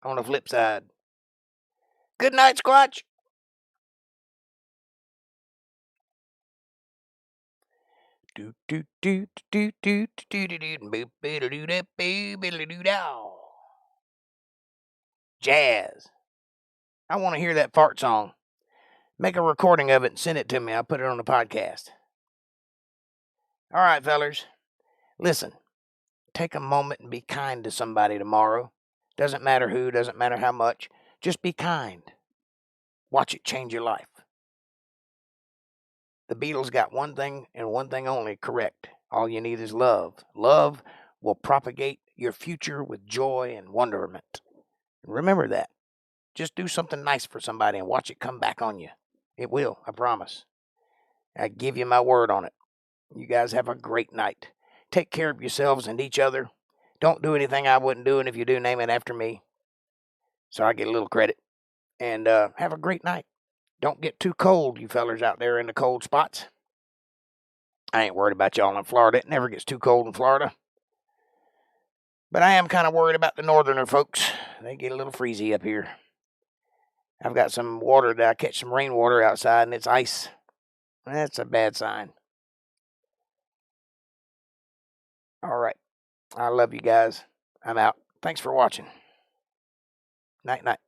On the flip side. Good night, Squatch. Jazz. I want to hear that fart song. Make a recording of it and send it to me. I'll put it on the podcast. All right, fellers. Listen. Take a moment and be kind to somebody tomorrow. Doesn't matter who, doesn't matter how much. Just be kind. Watch it change your life. The Beatles got one thing and one thing only correct. All you need is love. Love will propagate your future with joy and wonderment. Remember that. Just do something nice for somebody and watch it come back on you. It will, I promise. I give you my word on it. You guys have a great night. Take care of yourselves and each other. Don't do anything I wouldn't do, and if you do, name it after me, so I get a little credit. And have a great night. Don't get too cold, you fellers out there in the cold spots. I ain't worried about y'all in Florida. It never gets too cold in Florida. But I am kind of worried about the northerner folks. They get a little freezy up here. I've got some water that I catch some rainwater outside, and it's ice. That's a bad sign. All right. I love you guys. I'm out. Thanks for watching. Night, night.